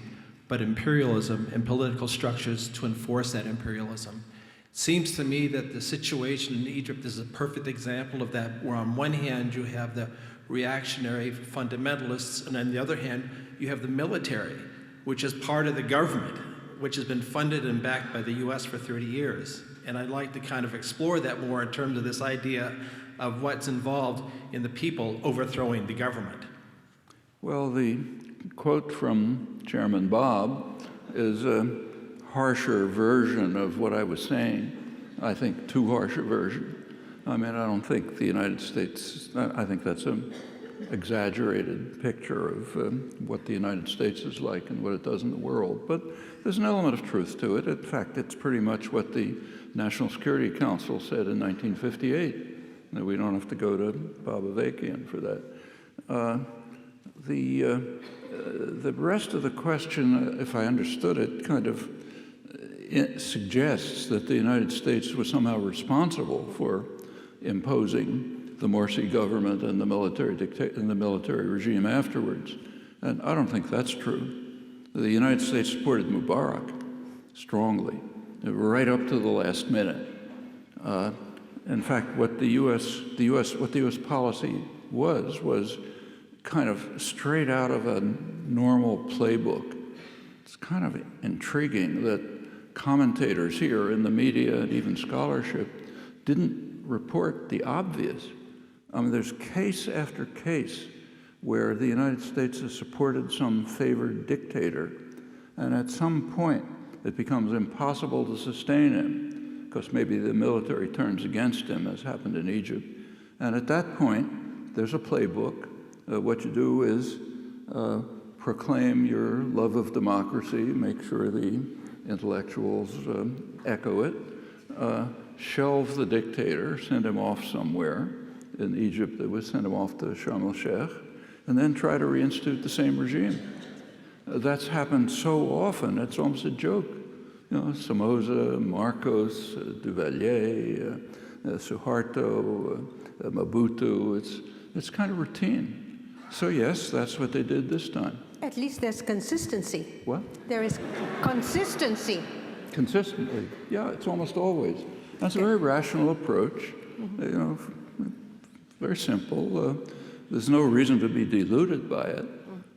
but imperialism and political structures to enforce that imperialism. It seems to me that the situation in Egypt is a perfect example of that, where on one hand you have the reactionary fundamentalists, and on the other hand you have the military, which is part of the government, which has been funded and backed by the U.S. for 30 years. And I'd like to kind of explore that more in terms of this idea of what's involved in the people overthrowing the government. Well, the quote from Chairman Bob is a harsher version of what I was saying. I think too harsh a version. I mean, I don't think the United States, I think that's an exaggerated picture of what the United States is like and what it does in the world. But there's an element of truth to it. In fact, it's pretty much what the National Security Council said in 1958. That we don't have to go to Bob Avakian for that. The rest of the question, if I understood it, kind of suggests that the United States was somehow responsible for imposing the Morsi government and the military regime afterwards. And I don't think that's true. The United States supported Mubarak strongly, right up to the last minute. In fact, what the U.S. policy was kind of straight out of a normal playbook. It's kind of intriguing that commentators here in the media and even scholarship didn't report the obvious. I mean, there's case after case where the United States has supported some favored dictator, and at some point it becomes impossible to sustain him. because maybe the military turns against him, as happened in Egypt. And at that point, there's a playbook. What you do is proclaim your love of democracy, make sure the intellectuals echo it, shelve the dictator, send him off somewhere. In Egypt, they would send him off to Sharm el-Sheikh, and then try to reinstitute the same regime. That's happened so often, it's almost a joke. You know, Somoza, Marcos, Duvalier, Suharto, Mobutu, it's kind of routine. So yes, that's what they did this time. At least there's consistency. What? There is consistency. Consistently, yeah, it's almost always. That's a very rational approach. You know, very simple. There's no reason to be deluded by it.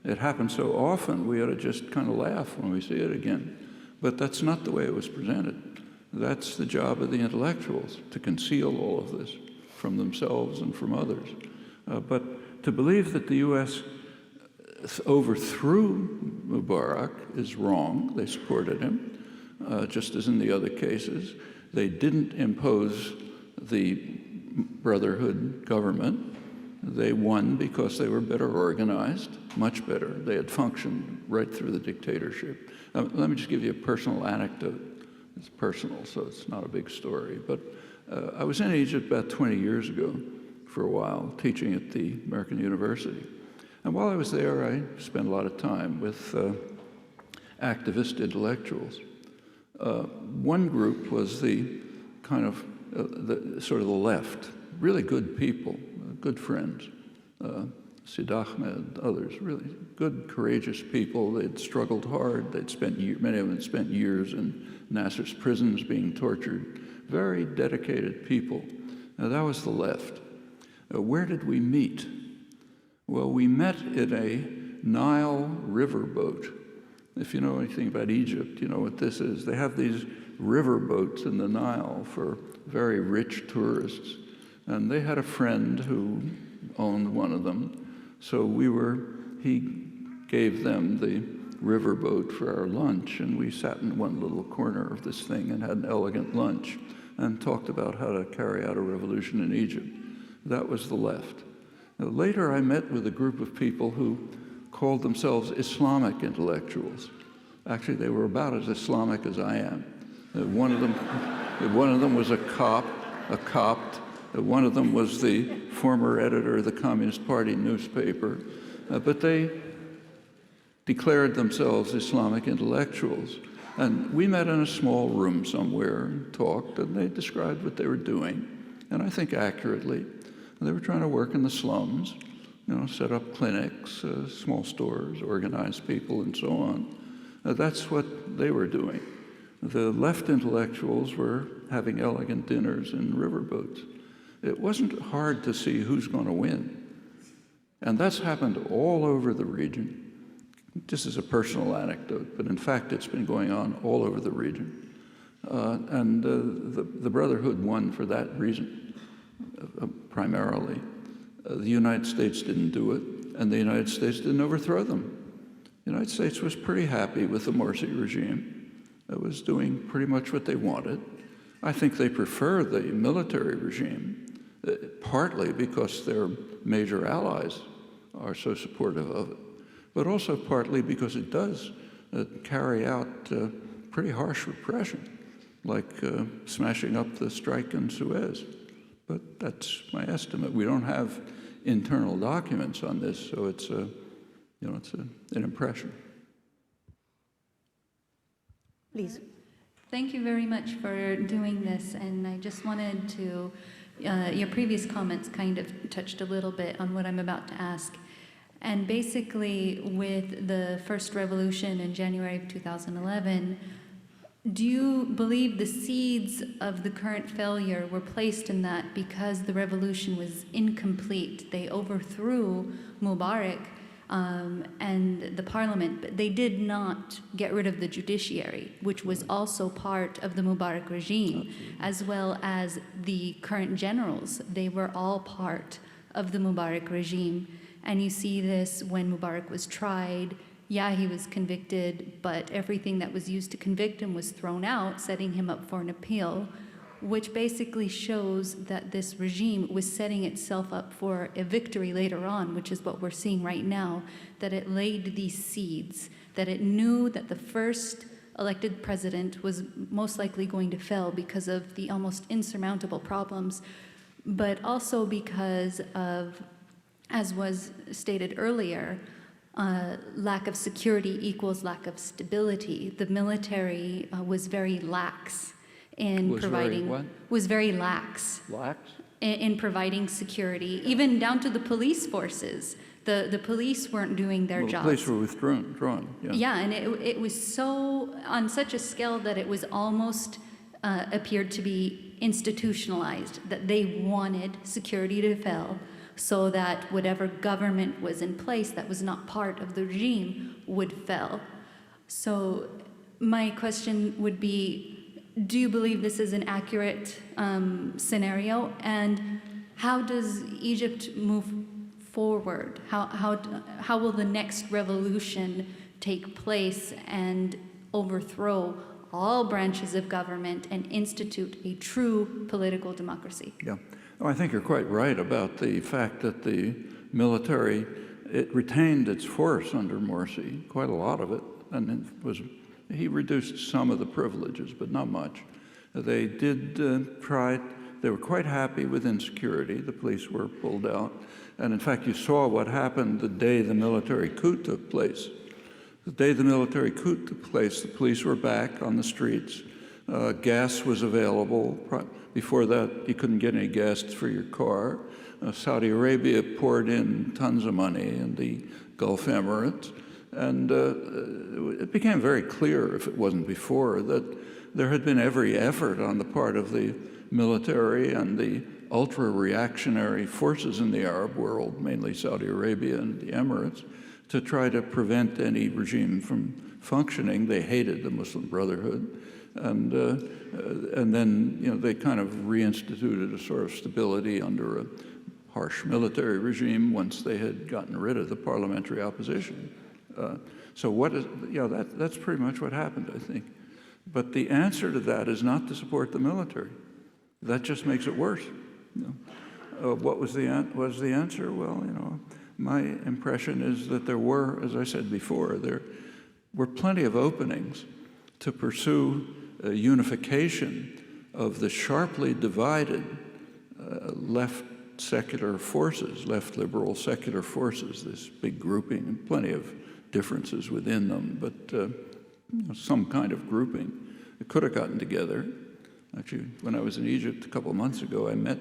It happens so often, we ought to just kind of laugh when we see it again. But that's not the way it was presented. That's the job of the intellectuals, to conceal all of this from themselves and from others. But to believe that the U.S. overthrew Mubarak is wrong. They supported him, just as in the other cases. They didn't impose the Brotherhood government. They won because they were better organized, much better. They had functioned right through the dictatorship. Let me just give you a personal anecdote. It's personal, so it's not a big story. But I was in Egypt about 20 years ago for a while, teaching at the American University. And while I was there, I spent a lot of time with activist intellectuals. One group was the kind of, sort of the left, really good people, good friends. Sid Ahmed, others, really good, courageous people. They'd struggled hard. They'd spent many of them had spent years in Nasser's prisons being tortured. Very dedicated people. Now, that was the left. Where did we meet? Well, we met in a Nile riverboat. If you know anything about Egypt, you know what this is. They have these riverboats in the Nile for very rich tourists. And they had a friend who owned one of them. So he gave them the riverboat for our lunch, and we sat in one little corner of this thing and had an elegant lunch and talked about how to carry out a revolution in Egypt. That was the left. Now, later I met with a group of people who called themselves Islamic intellectuals. Actually, they were about as Islamic as I am. One of them was a Copt. One of them was the former editor of the Communist Party newspaper. But they declared themselves Islamic intellectuals. And we met in a small room somewhere and talked, and they described what they were doing, and I think accurately. They were trying to work in the slums, you know, set up clinics, small stores, organize people, and so on. That's what they were doing. The left intellectuals were having elegant dinners in riverboats. It wasn't hard to see who's going to win. And that's happened all over the region. This is a personal anecdote, but in fact, it's been going on all over the region. The Brotherhood won for that reason, primarily. The United States didn't do it, and the United States didn't overthrow them. The United States was pretty happy with the Morsi regime. It was doing pretty much what they wanted. I think they prefer the military regime, partly because their major allies are so supportive of it, but also partly because it does carry out pretty harsh repression, like smashing up the strike in Suez. But that's my estimate. We don't have internal documents on this, so it's an impression. Please. Thank you very much for doing this, and I just wanted to, your previous comments kind of touched a little bit on what I'm about to ask. And basically, with the first revolution in January of 2011, do you believe the seeds of the current failure were placed in that because the revolution was incomplete? They overthrew Mubarak and the parliament, but they did not get rid of the judiciary, which was also part of the Mubarak regime, as well as the current generals. They were all part of the Mubarak regime. And you see this when Mubarak was tried. Yeah, he was convicted, but everything that was used to convict him was thrown out, setting him up for an appeal. which basically shows that this regime was setting itself up for a victory later on, which is what we're seeing right now, that it laid these seeds, that it knew that the first elected president was most likely going to fail because of the almost insurmountable problems, but also because of, as was stated earlier, lack of security equals lack of stability. The military was very lax in providing, was very lax in providing security, even down to the police forces. The police weren't doing their jobs. The police were withdrawn. Yeah, and it was so on such a scale that it was almost appeared to be institutionalized, that they wanted security to fail so that whatever government was in place that was not part of the regime would fail. So my question would be, do you believe this is an accurate scenario? And how does Egypt move forward? How will the next revolution take place and overthrow all branches of government and institute a true political democracy? Yeah. Oh, I think you're quite right about the fact that the military, it retained its force under Morsi, quite a lot of it, and he reduced some of the privileges, but not much. They did they were quite happy with insecurity. The police were pulled out. And in fact, you saw what happened the day the military coup took place. The day the military coup took place, the police were back on the streets. Gas was available. Before that, you couldn't get any gas for your car. Saudi Arabia poured in tons of money in the Gulf Emirates. And it became very clear, if it wasn't before, that there had been every effort on the part of the military and the ultra-reactionary forces in the Arab world, mainly Saudi Arabia and the Emirates, to try to prevent any regime from functioning. They hated the Muslim Brotherhood. And then, they kind of reinstituted a sort of stability under a harsh military regime once they had gotten rid of the parliamentary opposition. That's pretty much what happened, I think. But the answer to that is not to support the military. That just makes it worse. What was the answer? Well, my impression is that there were, as I said before, there were plenty of openings to pursue unification of the sharply divided left secular forces, left liberal secular forces, this big grouping, and plenty of differences within them, but some kind of grouping. It could have gotten together. Actually, when I was in Egypt a couple of months ago, I met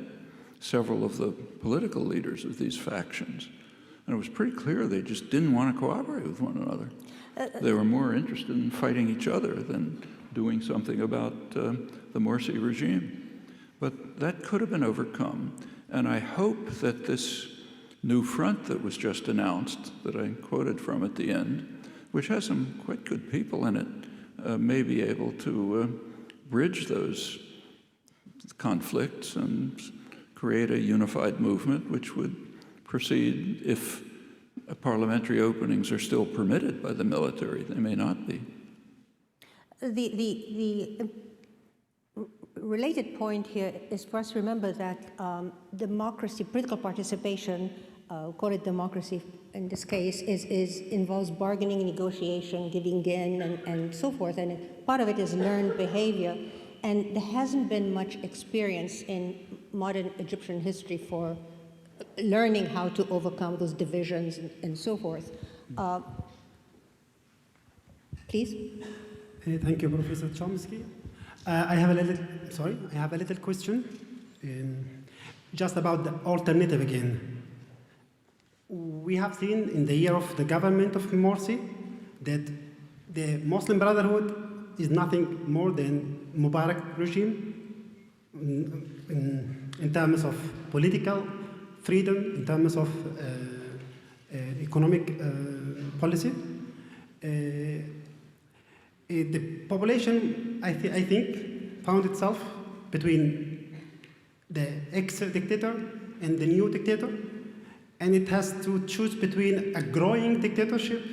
several of the political leaders of these factions, and it was pretty clear they just didn't want to cooperate with one another. They were more interested in fighting each other than doing something about the Morsi regime. But that could have been overcome, and I hope that this new front that was just announced, that I quoted from at the end, which has some quite good people in it, may be able to bridge those conflicts and create a unified movement which would proceed if parliamentary openings are still permitted by the military. They may not be. The related point here is for us to remember that democracy, political participation, call it democracy in this case, involves bargaining, negotiation, giving in, and so forth. And part of it is learned behavior. And there hasn't been much experience in modern Egyptian history for learning how to overcome those divisions and so forth. Please. Thank you, Professor Chomsky. I have a little question, just about the alternative again. We have seen in the year of the government of Morsi that the Muslim Brotherhood is nothing more than Mubarak regime in terms of political freedom, in terms of economic policy. The population, I think, found itself between the ex-dictator and the new dictator, and it has to choose between a growing dictatorship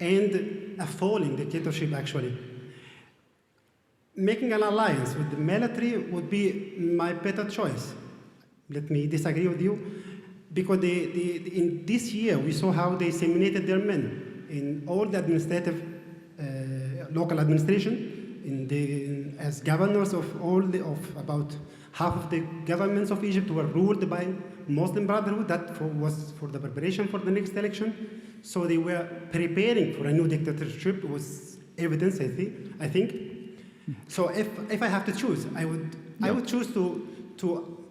and a falling dictatorship, actually. making an alliance with the military would be my better choice. Let me disagree with you, because in this year we saw how they disseminated their men in all the administrative, local administration, as governors of about half of the governments of Egypt were ruled by Muslim Brotherhood. That was for the preparation for the next election. So they were preparing for a new dictatorship. It was evidence, I think. So if I have to choose, I would choose to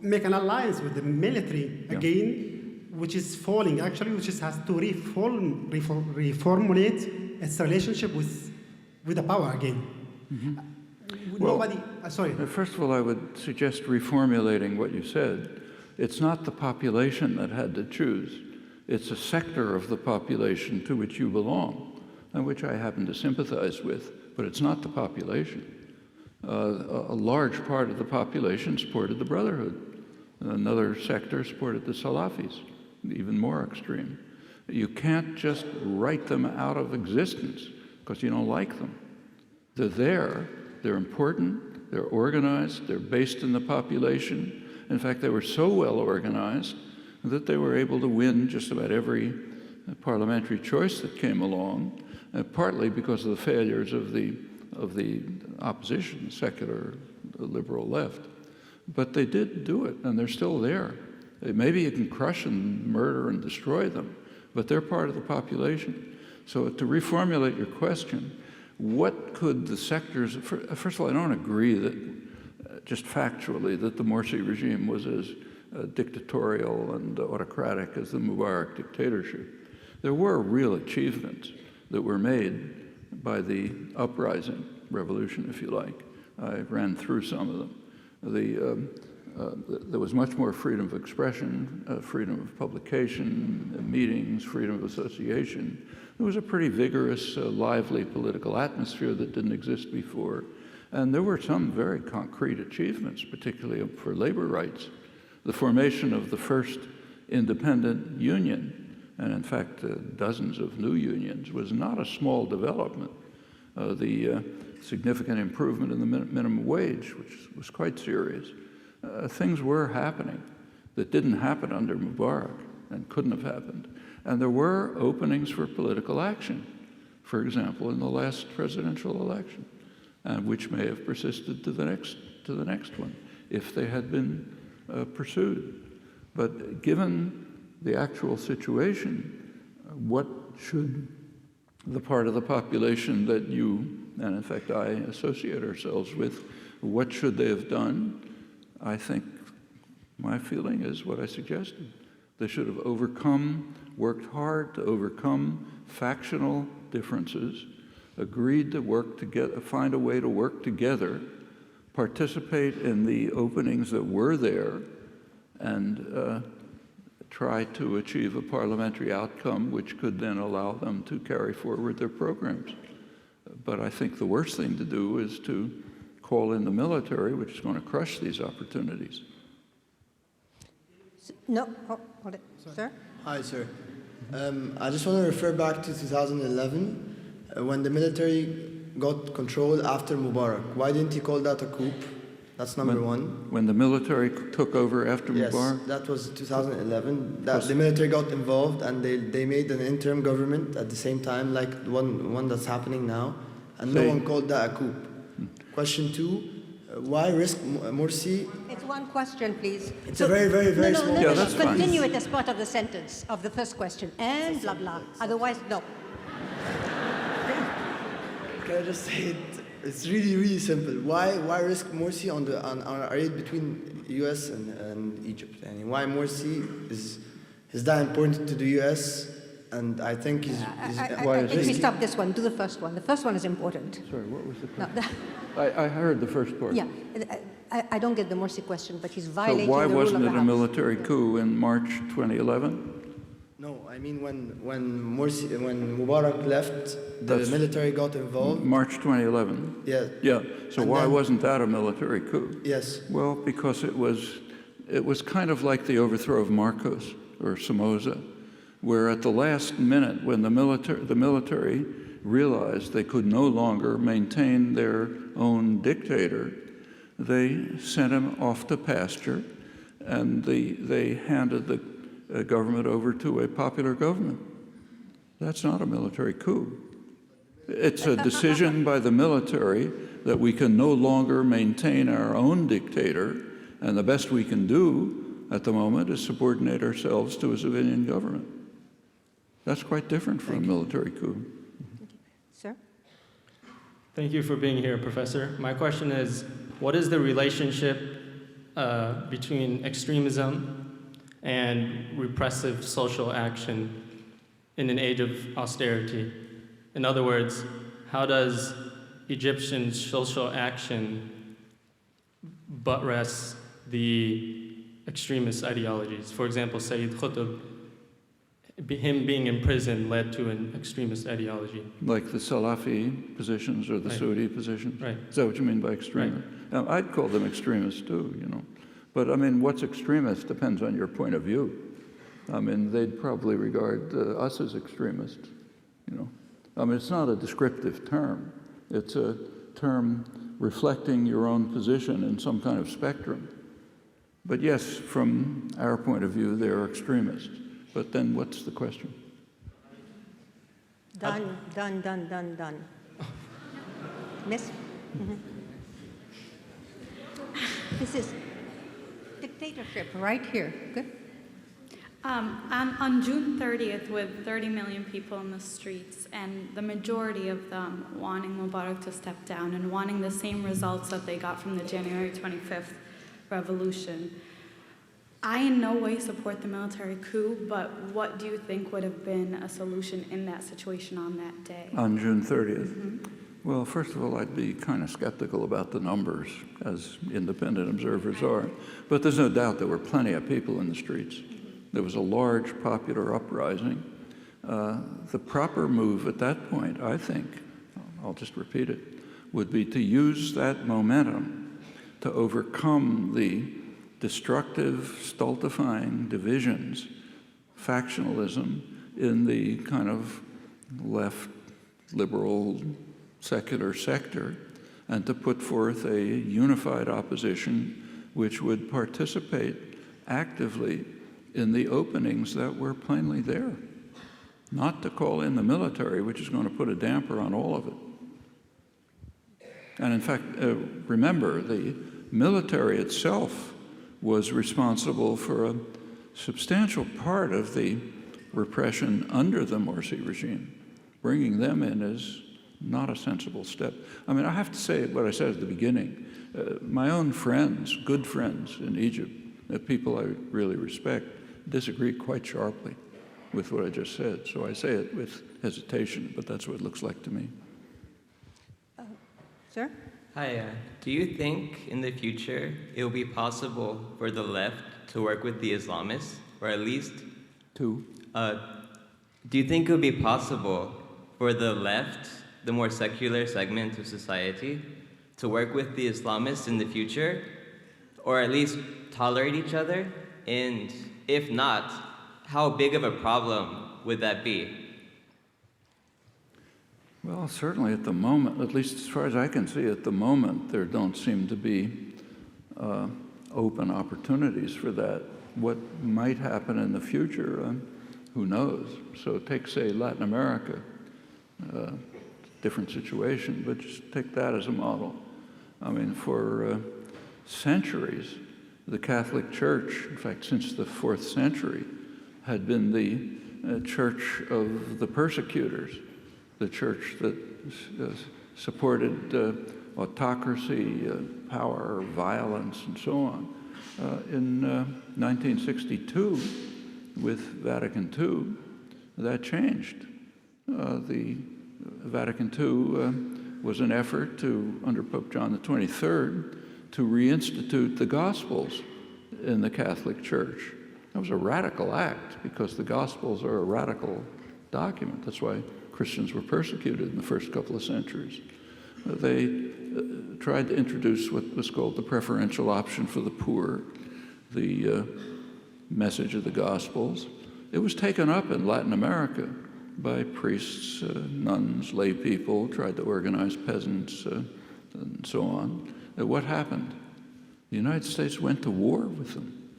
make an alliance with the military again, which is falling actually, which has to reformulate its relationship with the power again. Sorry. First of all, I would suggest reformulating what you said. It's not the population that had to choose. It's a sector of the population to which you belong, and which I happen to sympathize with, but it's not the population. A large part of the population supported the Brotherhood. Another sector supported the Salafis, even more extreme. You can't just write them out of existence because you don't like them. They're there, they're important, they're organized, they're based in the population. In fact, they were so well organized that they were able to win just about every parliamentary choice that came along, partly because of the failures of the opposition, secular, liberal left. But they did do it, and they're still there. Maybe you can crush and murder and destroy them, but they're part of the population. So to reformulate your question, what could the sectors, first of all, I don't agree that, just factually, that the Morsi regime was as dictatorial and autocratic as the Mubarak dictatorship. There were real achievements that were made by the uprising revolution, if you like. I ran through some of them. There was much more freedom of expression, freedom of publication, meetings, freedom of association. There was a pretty vigorous, lively political atmosphere that didn't exist before. And there were some very concrete achievements, particularly for labor rights. The formation of the first independent union, and in fact dozens of new unions, was not a small development. The significant improvement in the minimum wage, which was quite serious. Things were happening that didn't happen under Mubarak and couldn't have happened. And there were openings for political action, for example, in the last presidential election, which may have persisted to the next one if they had been pursued. But given the actual situation, what should the part of the population that you, and in fact I, associate ourselves with, what should they have done? I think my feeling is what I suggested. They should have worked hard to overcome factional differences, agreed to find a way to work together, participate in the openings that were there, and try to achieve a parliamentary outcome which could then allow them to carry forward their programs. But I think the worst thing to do is to call in the military, which is going to crush these opportunities. No, hold it, sir. Hi, sir. I just want to refer back to 2011, when the military got control after Mubarak. Why didn't he call that a coup? That's number one. When the military took over after Mubarak? Yes, that was 2011. The military got involved, and they made an interim government at the same time, like one that's happening now, and no one called that a coup. Question two, why risk Morsi? It's one question, please. It's a very, very, very small question. that's fine. Continue it as part of the sentence of the first question, and blah, blah. Otherwise, no. Can I just say it? It's really, really simple. Why risk Morsi on our aid between U.S. and Egypt? And why Morsi is that important to the U.S.? And I think he's I think we stop this one. Do the first one. The first one is important. Sorry, what was the question? No, I heard the first part. yeah, I don't get the Morsi question, but he's violating So why the rule of wasn't the it a House. military coup in March 2011? No, I mean when Mubarak left, the military got involved. March 2011? Yeah. Yeah, so And why then- wasn't that a military coup? Yes. Well, because it was kind of like the overthrow of Marcos or Somoza, where at the last minute, when the military realized they could no longer maintain their own dictator, they sent him off to pasture, and they handed the government over to a popular government. That's not a military coup. It's a decision by the military that we can no longer maintain our own dictator, and the best we can do at the moment is subordinate ourselves to a civilian government. That's quite different from a military coup. Sir? Thank you for being here, Professor. My question is, what is the relationship between extremism and repressive social action in an age of austerity? In other words, how does Egyptian social action buttress the extremist ideologies? For example, Sayyid Qutb, him being in prison led to an extremist ideology. Like the Salafi positions or the Saudi positions? Right. Is that what you mean by extremist? Right. Now, I'd call them extremists too, you know. But I mean, what's extremist depends on your point of view. I mean, they'd probably regard us as extremists, you know. I mean, it's not a descriptive term. It's a term reflecting your own position in some kind of spectrum. But yes, from our point of view, they're extremists. But then what's the question? Done. Miss? Mm-hmm. This is dictatorship right here. Good. On June 30th, with 30 million people in the streets, and the majority of them wanting Mubarak to step down and wanting the same results that they got from the January 25th revolution, I in no way support the military coup, but what do you think would have been a solution in that situation on that day? On June 30th? Mm-hmm. Well, first of all, I'd be kind of skeptical about the numbers, as independent observers are. But there's no doubt there were plenty of people in the streets. There was a large popular uprising. The proper move at that point, I think, I'll just repeat it, would be to use that momentum to overcome the destructive, stultifying divisions, factionalism in the kind of left, liberal, secular sector, and to put forth a unified opposition which would participate actively in the openings that were plainly there. Not to call in the military, which is going to put a damper on all of it. And in fact, remember, the military itself was responsible for a substantial part of the repression under the Morsi regime. Bringing them in is not a sensible step. I mean, I have to say what I said at the beginning. My own friends, good friends in Egypt, people I really respect, disagree quite sharply with what I just said. So I say it with hesitation, but that's what it looks like to me. Sir? Hi, do you think in the future it will be possible for the left to work with the Islamists, or at least... Do you think it would be possible for the left, the more secular segment of society, to work with the Islamists in the future, or at least tolerate each other? And if not, how big of a problem would that be? Well, certainly at the moment, at least as far as I can see at the moment, there don't seem to be open opportunities for that. What might happen in the future, who knows? So take, say, Latin America, different situation, but just take that as a model. I mean, for centuries, the Catholic Church, in fact, since the 4th century, had been the church of the persecutors, the church that supported autocracy, power, violence, and so on. In 1962, with Vatican II, that changed. The Vatican II was an effort to, under Pope John XXIII, to reinstitute the Gospels in the Catholic Church. That was a radical act because the Gospels are a radical document. That's why Christians were persecuted in the first couple of centuries. They tried to introduce what was called the preferential option for the poor, the message of the Gospels. It was taken up in Latin America, by priests, nuns, lay people, tried to organize peasants, and so on. What happened? The United States went to war with them,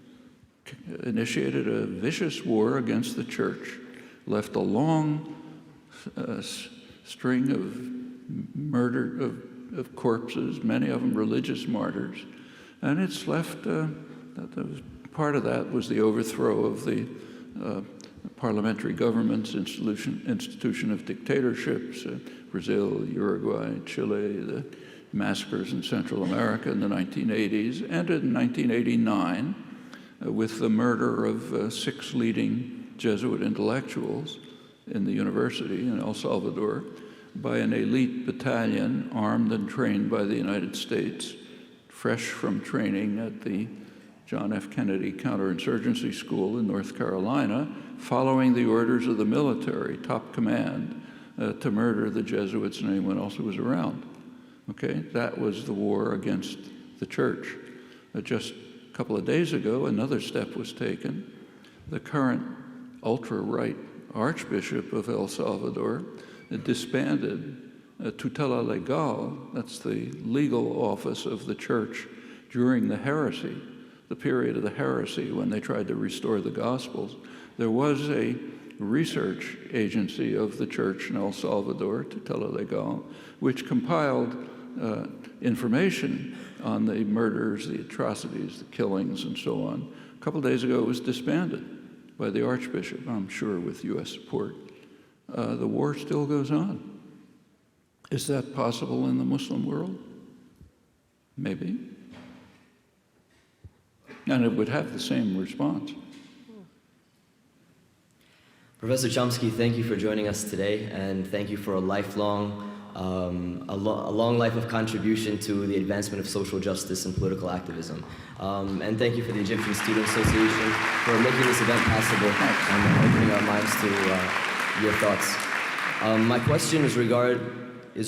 initiated a vicious war against the church, left a long string of murder of corpses, many of them religious martyrs, and it's left, part of that was the overthrow of the parliamentary government's institution of dictatorships, Brazil, Uruguay, Chile, the massacres in Central America in the 1980s, ended in 1989 with the murder of 6 leading Jesuit intellectuals in the university in El Salvador by an elite battalion armed and trained by the United States, fresh from training at the John F. Kennedy Counterinsurgency School in North Carolina, following the orders of the military, top command, to murder the Jesuits and anyone else who was around. Okay, that was the war against the church. Just a couple of days ago, another step was taken. The current ultra-right Archbishop of El Salvador disbanded tutela legal, that's the legal office of the church during the heresy, the period of the heresy when they tried to restore the Gospels. There was a research agency of the church in El Salvador, tutela legal, which compiled information on the murders, the atrocities, the killings, and so on. A couple days ago, it was disbanded by the Archbishop, I'm sure with U.S. support. The war still goes on. Is that possible in the Muslim world? Maybe. And it would have the same response. Professor Chomsky, thank you for joining us today, and thank you for a lifelong, a long life of contribution to the advancement of social justice and political activism. And thank you for the Egyptian Student Association for making this event possible and opening our minds to your thoughts. My question is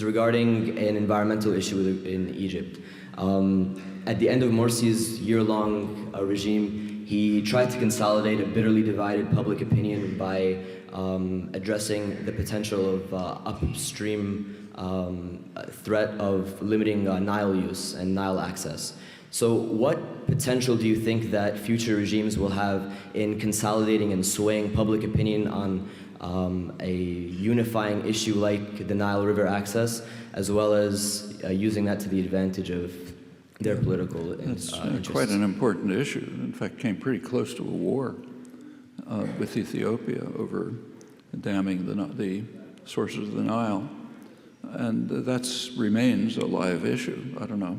regarding an environmental issue in Egypt. At the end of Morsi's year-long regime, he tried to consolidate a bitterly divided public opinion by addressing the potential of upstream threat of limiting Nile use and Nile access. So what potential do you think that future regimes will have in consolidating and swaying public opinion on a unifying issue like the Nile River access, as well as using that to the advantage of their political interests? It's quite an important issue. In fact, came pretty close to a war with Ethiopia over damming the sources of the Nile. And that remains a live issue. I don't know.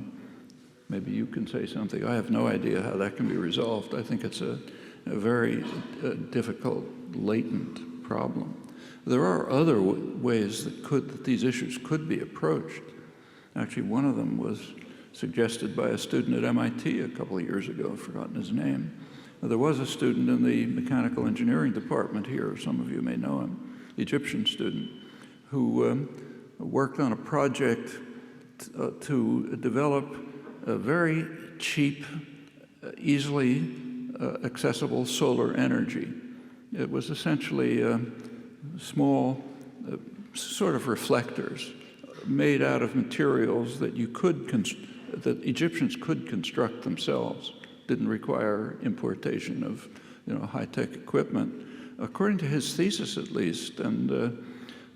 Maybe you can say something. I have no idea how that can be resolved. I think it's a very difficult, latent problem. There are other ways that these issues could be approached. Actually, one of them was suggested by a student at MIT a couple of years ago. I've forgotten his name. There was a student in the mechanical engineering department here, some of you may know him, Egyptian student, who worked on a project to develop a very cheap, easily accessible solar energy. It was essentially small sort of reflectors made out of materials that that Egyptians could construct themselves. Didn't require importation of high-tech equipment. According to his thesis, at least, and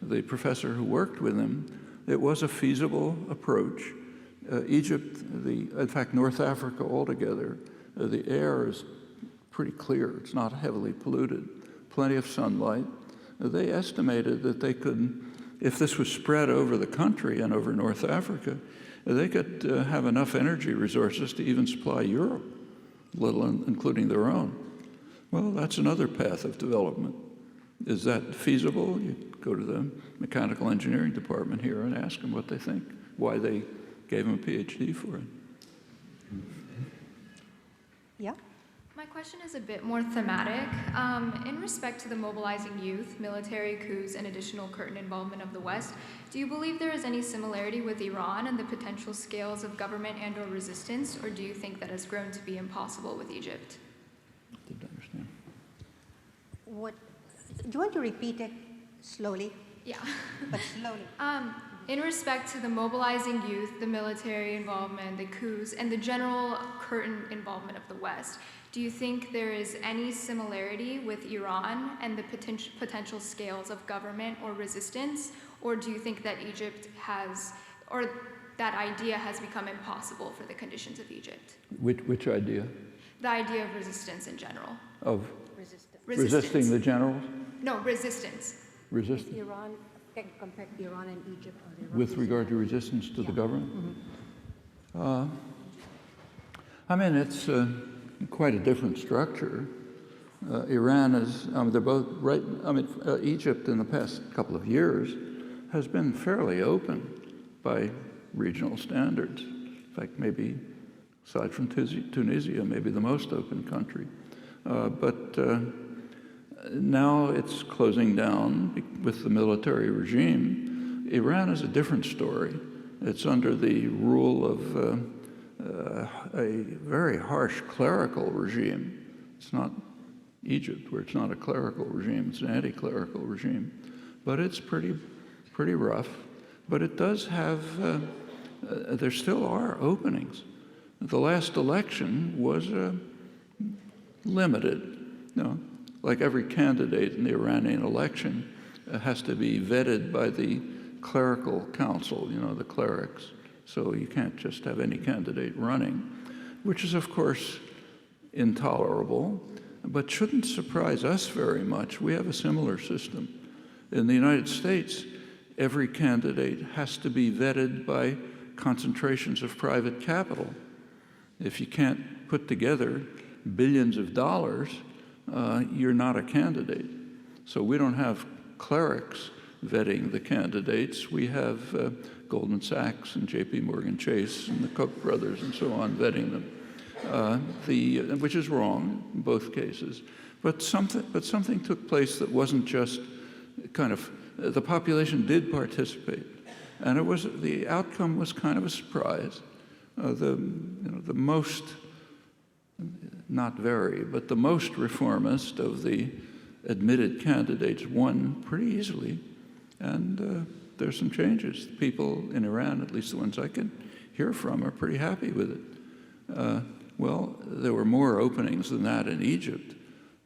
the professor who worked with him, it was a feasible approach. Egypt, in fact, North Africa altogether, the air is pretty clear. It's not heavily polluted, plenty of sunlight. They estimated that they could, if this was spread over the country and over North Africa, they could have enough energy resources to even supply Europe, let alone including their own. Well, that's another path of development. Is that feasible? You go to the mechanical engineering department here and ask them what they think, why they gave him a PhD for it. Yeah? My question is a bit more thematic. In respect to the mobilizing youth, military coups, and additional current involvement of the West, do you believe there is any similarity with Iran and the potential scales of government and/or resistance, or do you think that has grown to be impossible with Egypt? Didn't understand. Do you want to repeat it Slowly. Yeah. But slowly. In respect to the mobilizing youth, the military involvement, the coups, and the general current involvement of the West, do you think there is any similarity with Iran and the potential scales of government or resistance? Or do you think that Egypt has, or that idea has become impossible for the conditions of Egypt? Which idea? The idea of resistance in general. Of Resistance. resisting the generals? No, resistance. Resistance? Iran, compare Iran and Egypt. With regard to resistance to the government? Mm-hmm. I mean, it's quite a different structure. Iran is, they're both right, Egypt in the past couple of years has been fairly open by regional standards. In fact, maybe, aside from Tunisia, maybe the most open country. But now it's closing down with the military regime. Iran is a different story. It's under the rule of a very harsh clerical regime. It's not Egypt, where it's not a clerical regime, it's an anti-clerical regime. But it's pretty rough. But it does have, there still are openings. The last election was limited. You know, like every candidate in the Iranian election has to be vetted by the clerical council, you know, the clerics. So you can't just have any candidate running, which is, of course, intolerable, but shouldn't surprise us very much. We have a similar system. In the United States, every candidate has to be vetted by concentrations of private capital. If you can't put together billions of dollars, you're not a candidate. So we don't have clerics vetting the candidates. We have Goldman Sachs and J.P. Morgan Chase and the Koch brothers and so on vetting them, which is wrong in both cases. But something took place that wasn't just kind of, the population did participate, and the outcome was kind of a surprise. The most, not very, but the most reformist of the admitted candidates won pretty easily, and there's some changes. People in Iran, at least the ones I can hear from, are pretty happy with it. Well, there were more openings than that in Egypt,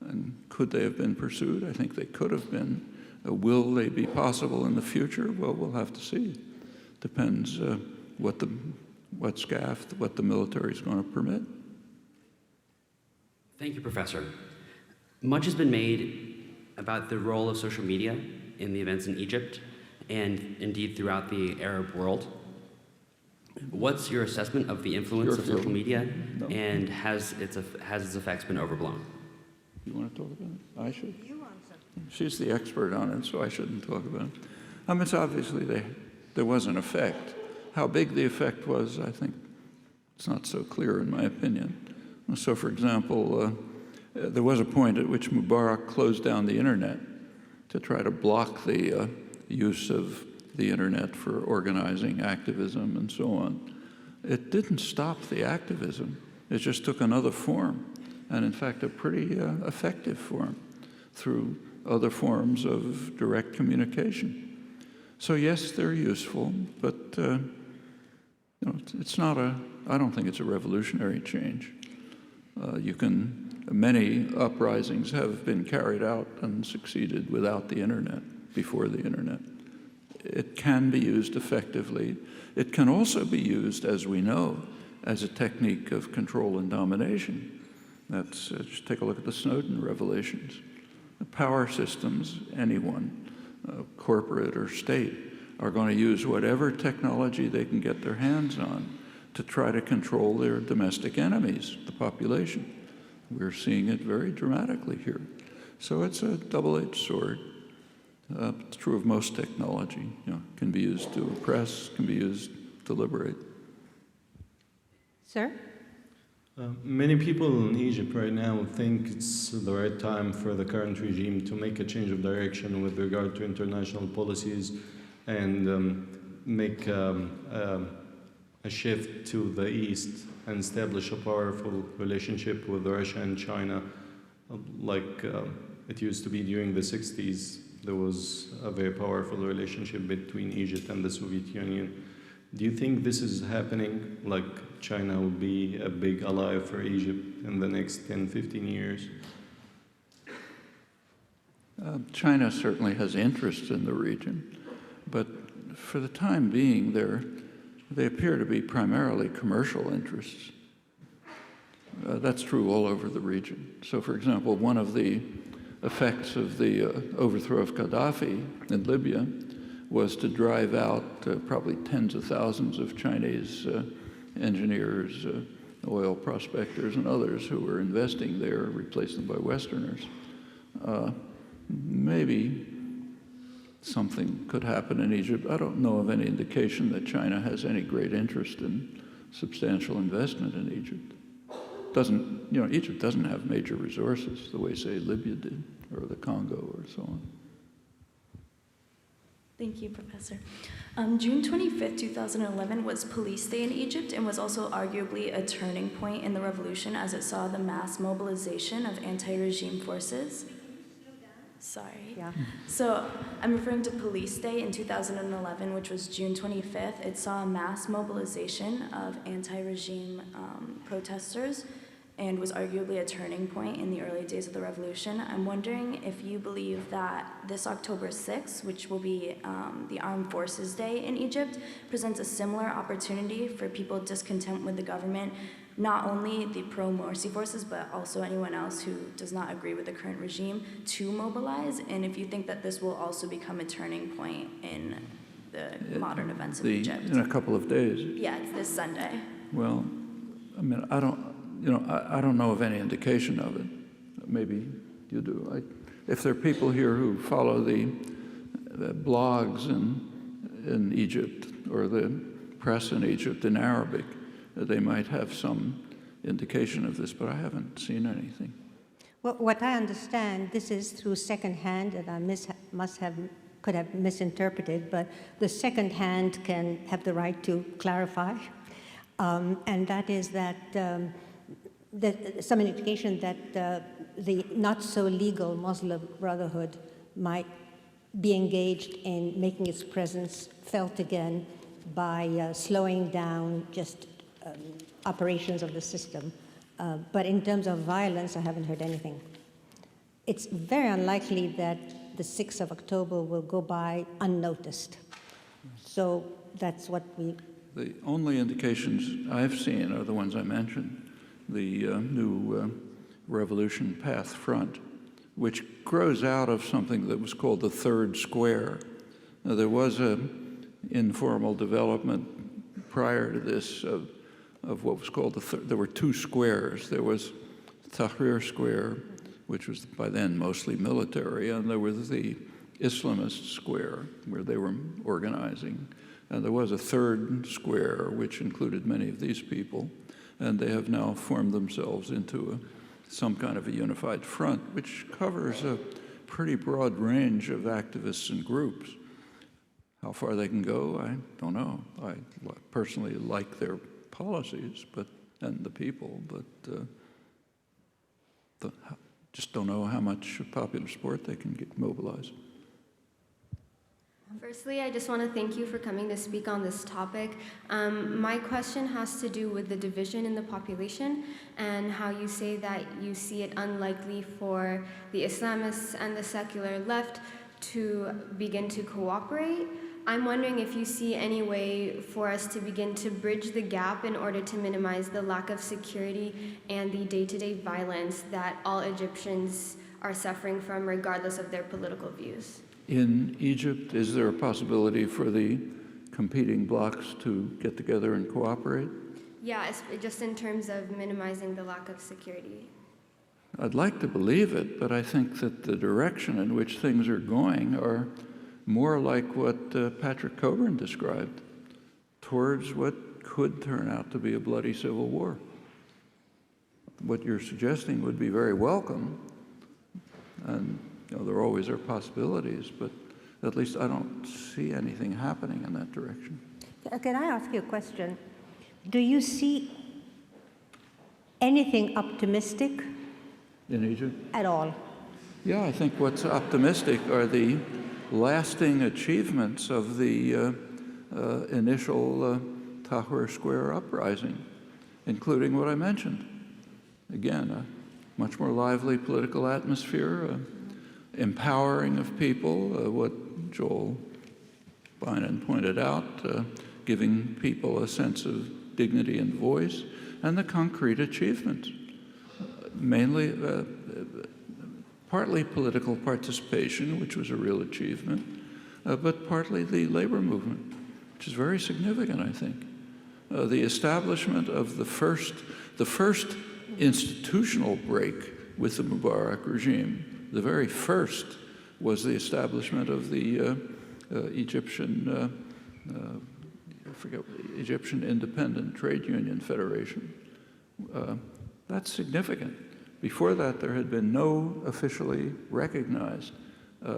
and could they have been pursued? I think they could have been. Will they be possible in the future? Well, we'll have to see. Depends what the military is going to permit. Thank you, Professor. Much has been made about the role of social media in the events in Egypt and indeed throughout the Arab world. What's your assessment of the influence of social media, and has its effects been overblown? You want to talk about it? I should. You answer. She's the expert on it, so I shouldn't talk about it. It's obviously there was an effect. How big the effect was, I think, it's not so clear in my opinion. So, for example, there was a point at which Mubarak closed down the internet to try to block the use of the internet for organizing activism and so on. It didn't stop the activism. It just took another form, and in fact, a pretty effective form through other forms of direct communication. So yes, they're useful, but it's not I don't think it's a revolutionary change. Many uprisings have been carried out and succeeded without the internet, before the internet. It can be used effectively. It can also be used, as we know, as a technique of control and domination. Just take a look at the Snowden revelations. The power systems, anyone, corporate or state, are going to use whatever technology they can get their hands on to try to control their domestic enemies, the population. We're seeing it very dramatically here. So it's a double-edged sword. It's true of most technology. Can be used to oppress, can be used to liberate. Sir? Many people in Egypt right now think it's the right time for the current regime to make a change of direction with regard to international policies and make a shift to the east and establish a powerful relationship with Russia and China like it used to be during the 60s. there was a very powerful relationship between Egypt and the Soviet Union. Do you think this is happening, like China will be a big ally for Egypt in the next 10, 15 years? China certainly has interests in the region, but for the time being, they appear to be primarily commercial interests. That's true all over the region. So, for example, one of the effects of the overthrow of Gaddafi in Libya was to drive out probably tens of thousands of Chinese engineers, oil prospectors, and others who were investing there, replace them by Westerners. Maybe something could happen in Egypt. I don't know of any indication that China has any great interest in substantial investment in Egypt. Egypt doesn't have major resources the way, say, Libya did, or the Congo, or so on. Thank you, Professor. June 25th, 2011 was Police Day in Egypt and was also arguably a turning point in the revolution as it saw the mass mobilization of anti-regime forces. Sorry. Yeah. So I'm referring to Police Day in 2011, which was June 25th. It saw a mass mobilization of anti-regime protesters and was arguably a turning point in the early days of the revolution. I'm wondering if you believe that this October 6th, which will be the Armed Forces Day in Egypt, presents a similar opportunity for people discontent with the government, not only the pro-Morsi forces, but also anyone else who does not agree with the current regime, to mobilize, and if you think that this will also become a turning point in the modern events in Egypt. In a couple of days. Yeah, it's this Sunday. Well, I mean, I don't know of any indication of it. Maybe you do. If there are people here who follow the blogs in Egypt or the press in Egypt in Arabic, they might have some indication of this, but I haven't seen anything. Well, what I understand, this is through secondhand, and I could have misinterpreted, but the second hand can have the right to clarify, and that is that some indication that the not-so-legal Muslim Brotherhood might be engaged in making its presence felt again by slowing down just operations of the system. But in terms of violence, I haven't heard anything. It's very unlikely that the 6th of October will go by unnoticed. So that's what we... The only indications I've seen are the ones I mentioned. The new Revolution Path Front, which grows out of something that was called the Third Square. Now, there was an informal development prior to this of what was called there were two squares. There was Tahrir Square, which was by then mostly military, and there was the Islamist Square, where they were organizing. And there was a third square, which included many of these people, and they have now formed themselves into some kind of a unified front, which covers a pretty broad range of activists and groups. How far they can go, I don't know. I personally like their policies and the people, but just don't know how much popular support they can get mobilized. Firstly, I just want to thank you for coming to speak on this topic. My question has to do with the division in the population and how you say that you see it unlikely for the Islamists and the secular left to begin to cooperate. I'm wondering if you see any way for us to begin to bridge the gap in order to minimize the lack of security and the day-to-day violence that all Egyptians are suffering from regardless of their political views. In Egypt, is there a possibility for the competing blocs to get together and cooperate? Yeah, just in terms of minimizing the lack of security. I'd like to believe it, but I think that the direction in which things are going are more like what Patrick Coburn described, towards what could turn out to be a bloody civil war. What you're suggesting would be very welcome, and there always are possibilities, but at least I don't see anything happening in that direction. Can I ask you a question? Do you see anything optimistic in Egypt? At all? Yeah, I think what's optimistic are the lasting achievements of the initial Tahrir Square uprising, including what I mentioned. Again, a much more lively political atmosphere, empowering of people, what Joel Biden pointed out, giving people a sense of dignity and voice, and the concrete achievements, mainly partly political participation, which was a real achievement, but partly the labor movement, which is very significant, I think. The establishment of the first institutional break with the Mubarak regime, the very first, was the establishment of the Egyptian Independent Trade Union Federation. That's significant. Before that, there had been no officially recognized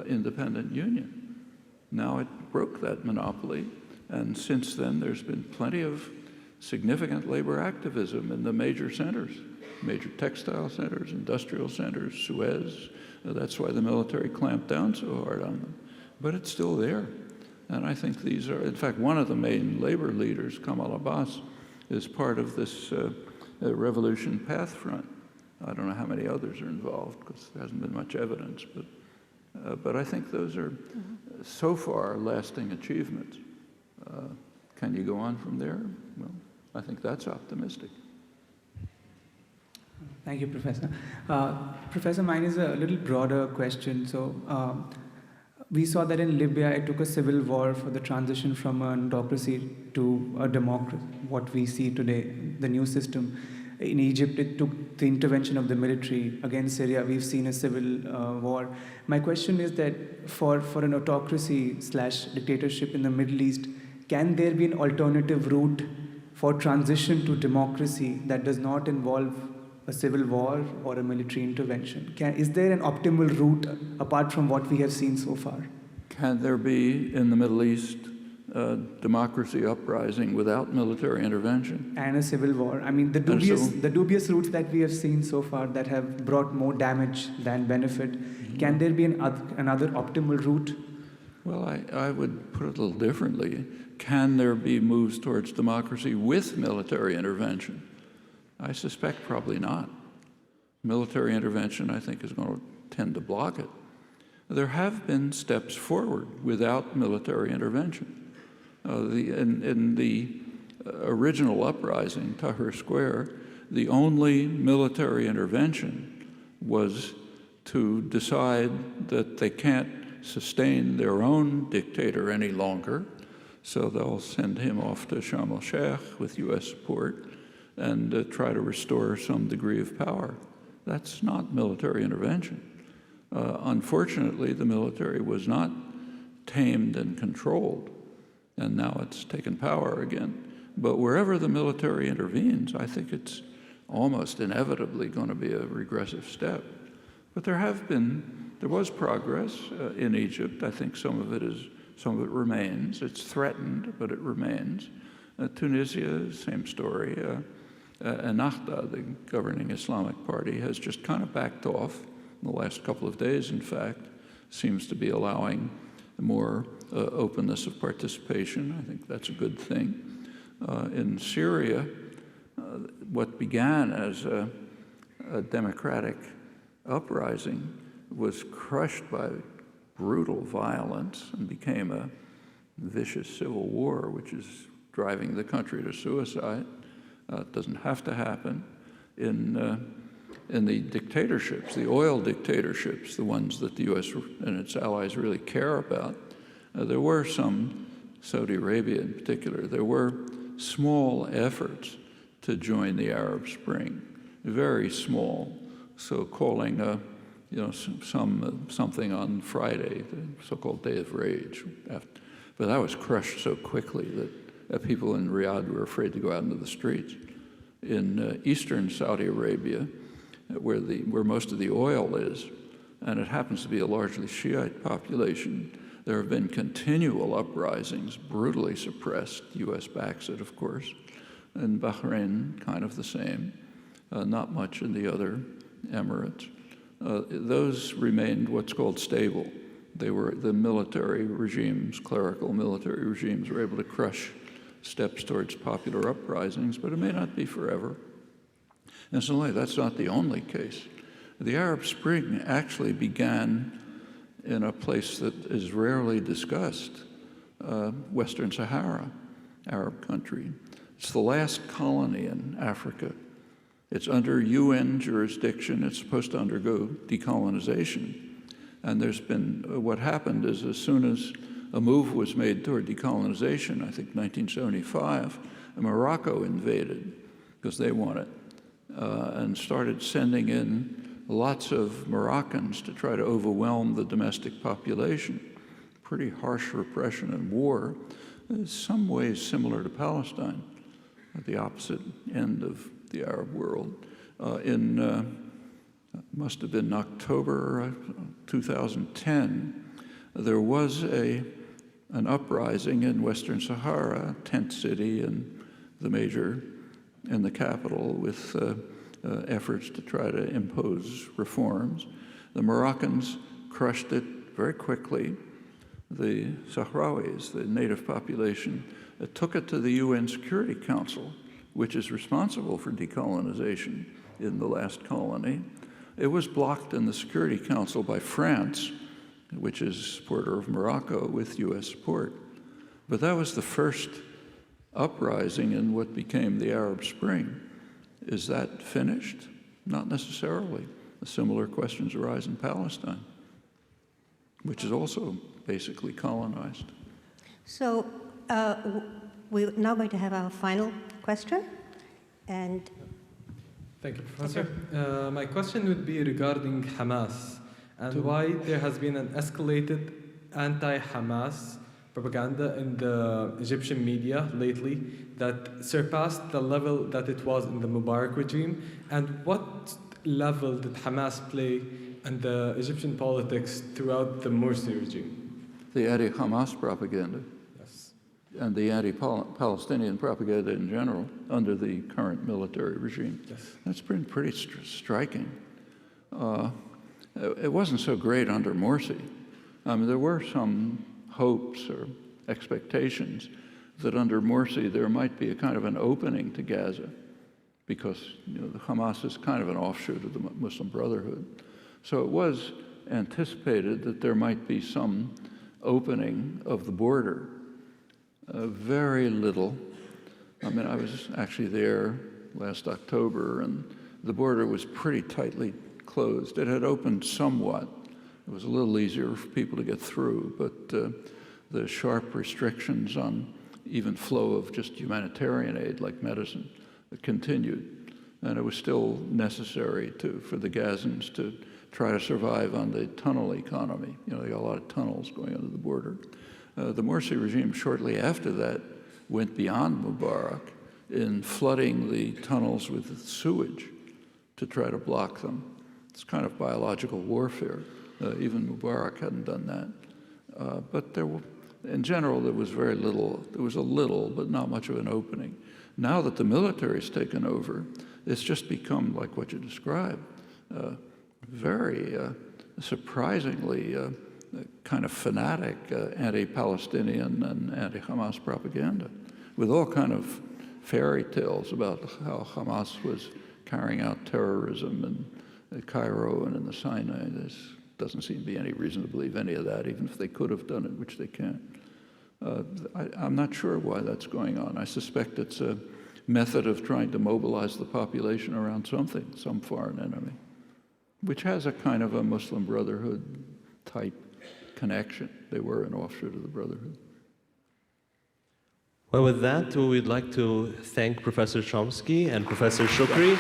independent union. Now it broke that monopoly, and since then there's been plenty of significant labor activism in the major centers, major textile centers, industrial centers, Suez. That's why the military clamped down so hard on them. But it's still there. And I think these are, in fact, one of the main labor leaders, Kamal Abbas, is part of this revolution path front. I don't know how many others are involved because there hasn't been much evidence, but I think those are so far lasting achievements. Can you go on from there? Well, I think that's optimistic. Thank you, Professor. Professor, mine is a little broader question. So we saw that in Libya, it took a civil war for the transition from an autocracy to a democracy, what we see today, the new system. In Egypt, it took the intervention of the military. Against Syria, we've seen a civil war. My question is that for an autocracy/dictatorship in the Middle East, can there be an alternative route for transition to democracy that does not involve a civil war or a military intervention? Is there an optimal route apart from what we have seen so far? Can there be in the Middle East democracy uprising without military intervention? And a civil war. I mean, the dubious routes that we have seen so far that have brought more damage than benefit, can there be another optimal route? Well, I would put it a little differently. Can there be moves towards democracy with military intervention? I suspect probably not. Military intervention, I think, is going to tend to block it. There have been steps forward without military intervention. In the original uprising, Tahrir Square, the only military intervention was to decide that they can't sustain their own dictator any longer, so they'll send him off to Sharm el-Sheikh with U.S. support and try to restore some degree of power. That's not military intervention. Unfortunately, the military was not tamed and controlled, and now it's taken power again. But wherever the military intervenes, I think it's almost inevitably going to be a regressive step. But there was progress in Egypt. I think some of it remains. It's threatened, but it remains. Tunisia, same story. Ennahda, the governing Islamic party, has just kind of backed off in the last couple of days, in fact, seems to be allowing more openness of participation. I think that's a good thing. In Syria, what began as a democratic uprising was crushed by brutal violence and became a vicious civil war, which is driving the country to suicide. It doesn't have to happen. In the dictatorships, the oil dictatorships, the ones that the U.S. and its allies really care about, there were some, Saudi Arabia in particular, there were small efforts to join the Arab Spring, very small. So calling something on Friday, the so-called Day of Rage. But that was crushed so quickly that people in Riyadh were afraid to go out into the streets. In eastern Saudi Arabia, where most of the oil is, and it happens to be a largely Shiite population, there have been continual uprisings, brutally suppressed. U.S. backs it, of course. In Bahrain, kind of the same. Not much in the other Emirates. those remained what's called stable. They were the military regimes, clerical military regimes, were able to crush steps towards popular uprisings, but it may not be forever. And so that's not the only case. The Arab Spring actually began in a place that is rarely discussed, Western Sahara, Arab country. It's the last colony in Africa. It's under UN jurisdiction. It's supposed to undergo decolonization. And there's been, what happened is as soon as a move was made toward decolonization, I think 1975, Morocco invaded because they want it, and started sending in lots of Moroccans to try to overwhelm the domestic population. Pretty harsh repression and war, in some ways similar to Palestine, at the opposite end of the Arab world. Must have been October 2010, there was an uprising in Western Sahara, tent city, and the capital with efforts to try to impose reforms. The Moroccans crushed it very quickly. The Sahrawis, the native population, took it to the UN Security Council, which is responsible for decolonization in the last colony. It was blocked in the Security Council by France, which is a supporter of Morocco with US support. But that was the first uprising in what became the Arab Spring. Is that finished? Not necessarily. Similar questions arise in Palestine, which is also basically colonized. So we're now going to have our final question. And thank you, Professor. My question would be regarding Hamas and why there has been an escalated anti-Hamas propaganda in the Egyptian media lately that surpassed the level that it was in the Mubarak regime, and what level did Hamas play in the Egyptian politics throughout the Morsi regime? The anti-Hamas propaganda. Yes. And the anti-Palestinian propaganda in general under the current military regime. Yes. That's been pretty striking. It wasn't so great under Morsi. I mean, there were some hopes or expectations that under Morsi there might be a kind of an opening to Gaza, because the Hamas is kind of an offshoot of the Muslim Brotherhood. So it was anticipated that there might be some opening of the border. Very little. I mean, I was actually there last October, and the border was pretty tightly closed. It had opened somewhat. It was a little easier for people to get through, but the sharp restrictions on even flow of just humanitarian aid, like medicine, continued. And it was still necessary for the Gazans to try to survive on the tunnel economy. They got a lot of tunnels going under the border. The Morsi regime shortly after that went beyond Mubarak in flooding the tunnels with sewage to try to block them. It's kind of biological warfare. Even Mubarak hadn't done that. But in general, there was very little. There was a little, but not much of an opening. Now that the military's taken over, it's just become like what you described, very surprisingly kind of fanatic anti-Palestinian and anti-Hamas propaganda, with all kind of fairy tales about how Hamas was carrying out terrorism in Cairo and in the Sinai. There doesn't seem to be any reason to believe any of that, even if they could have done it, which they can't. I'm not sure why that's going on. I suspect it's a method of trying to mobilize the population around something, some foreign enemy, which has a kind of a Muslim Brotherhood type connection. They were an offshoot of the Brotherhood. Well, with that, we'd like to thank Professor Chomsky and Professor Shukri.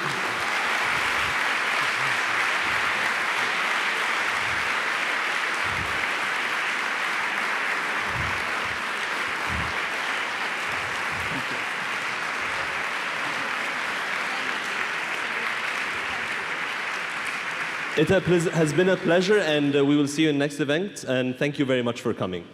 It has been a pleasure, and we will see you in the next event, and thank you very much for coming.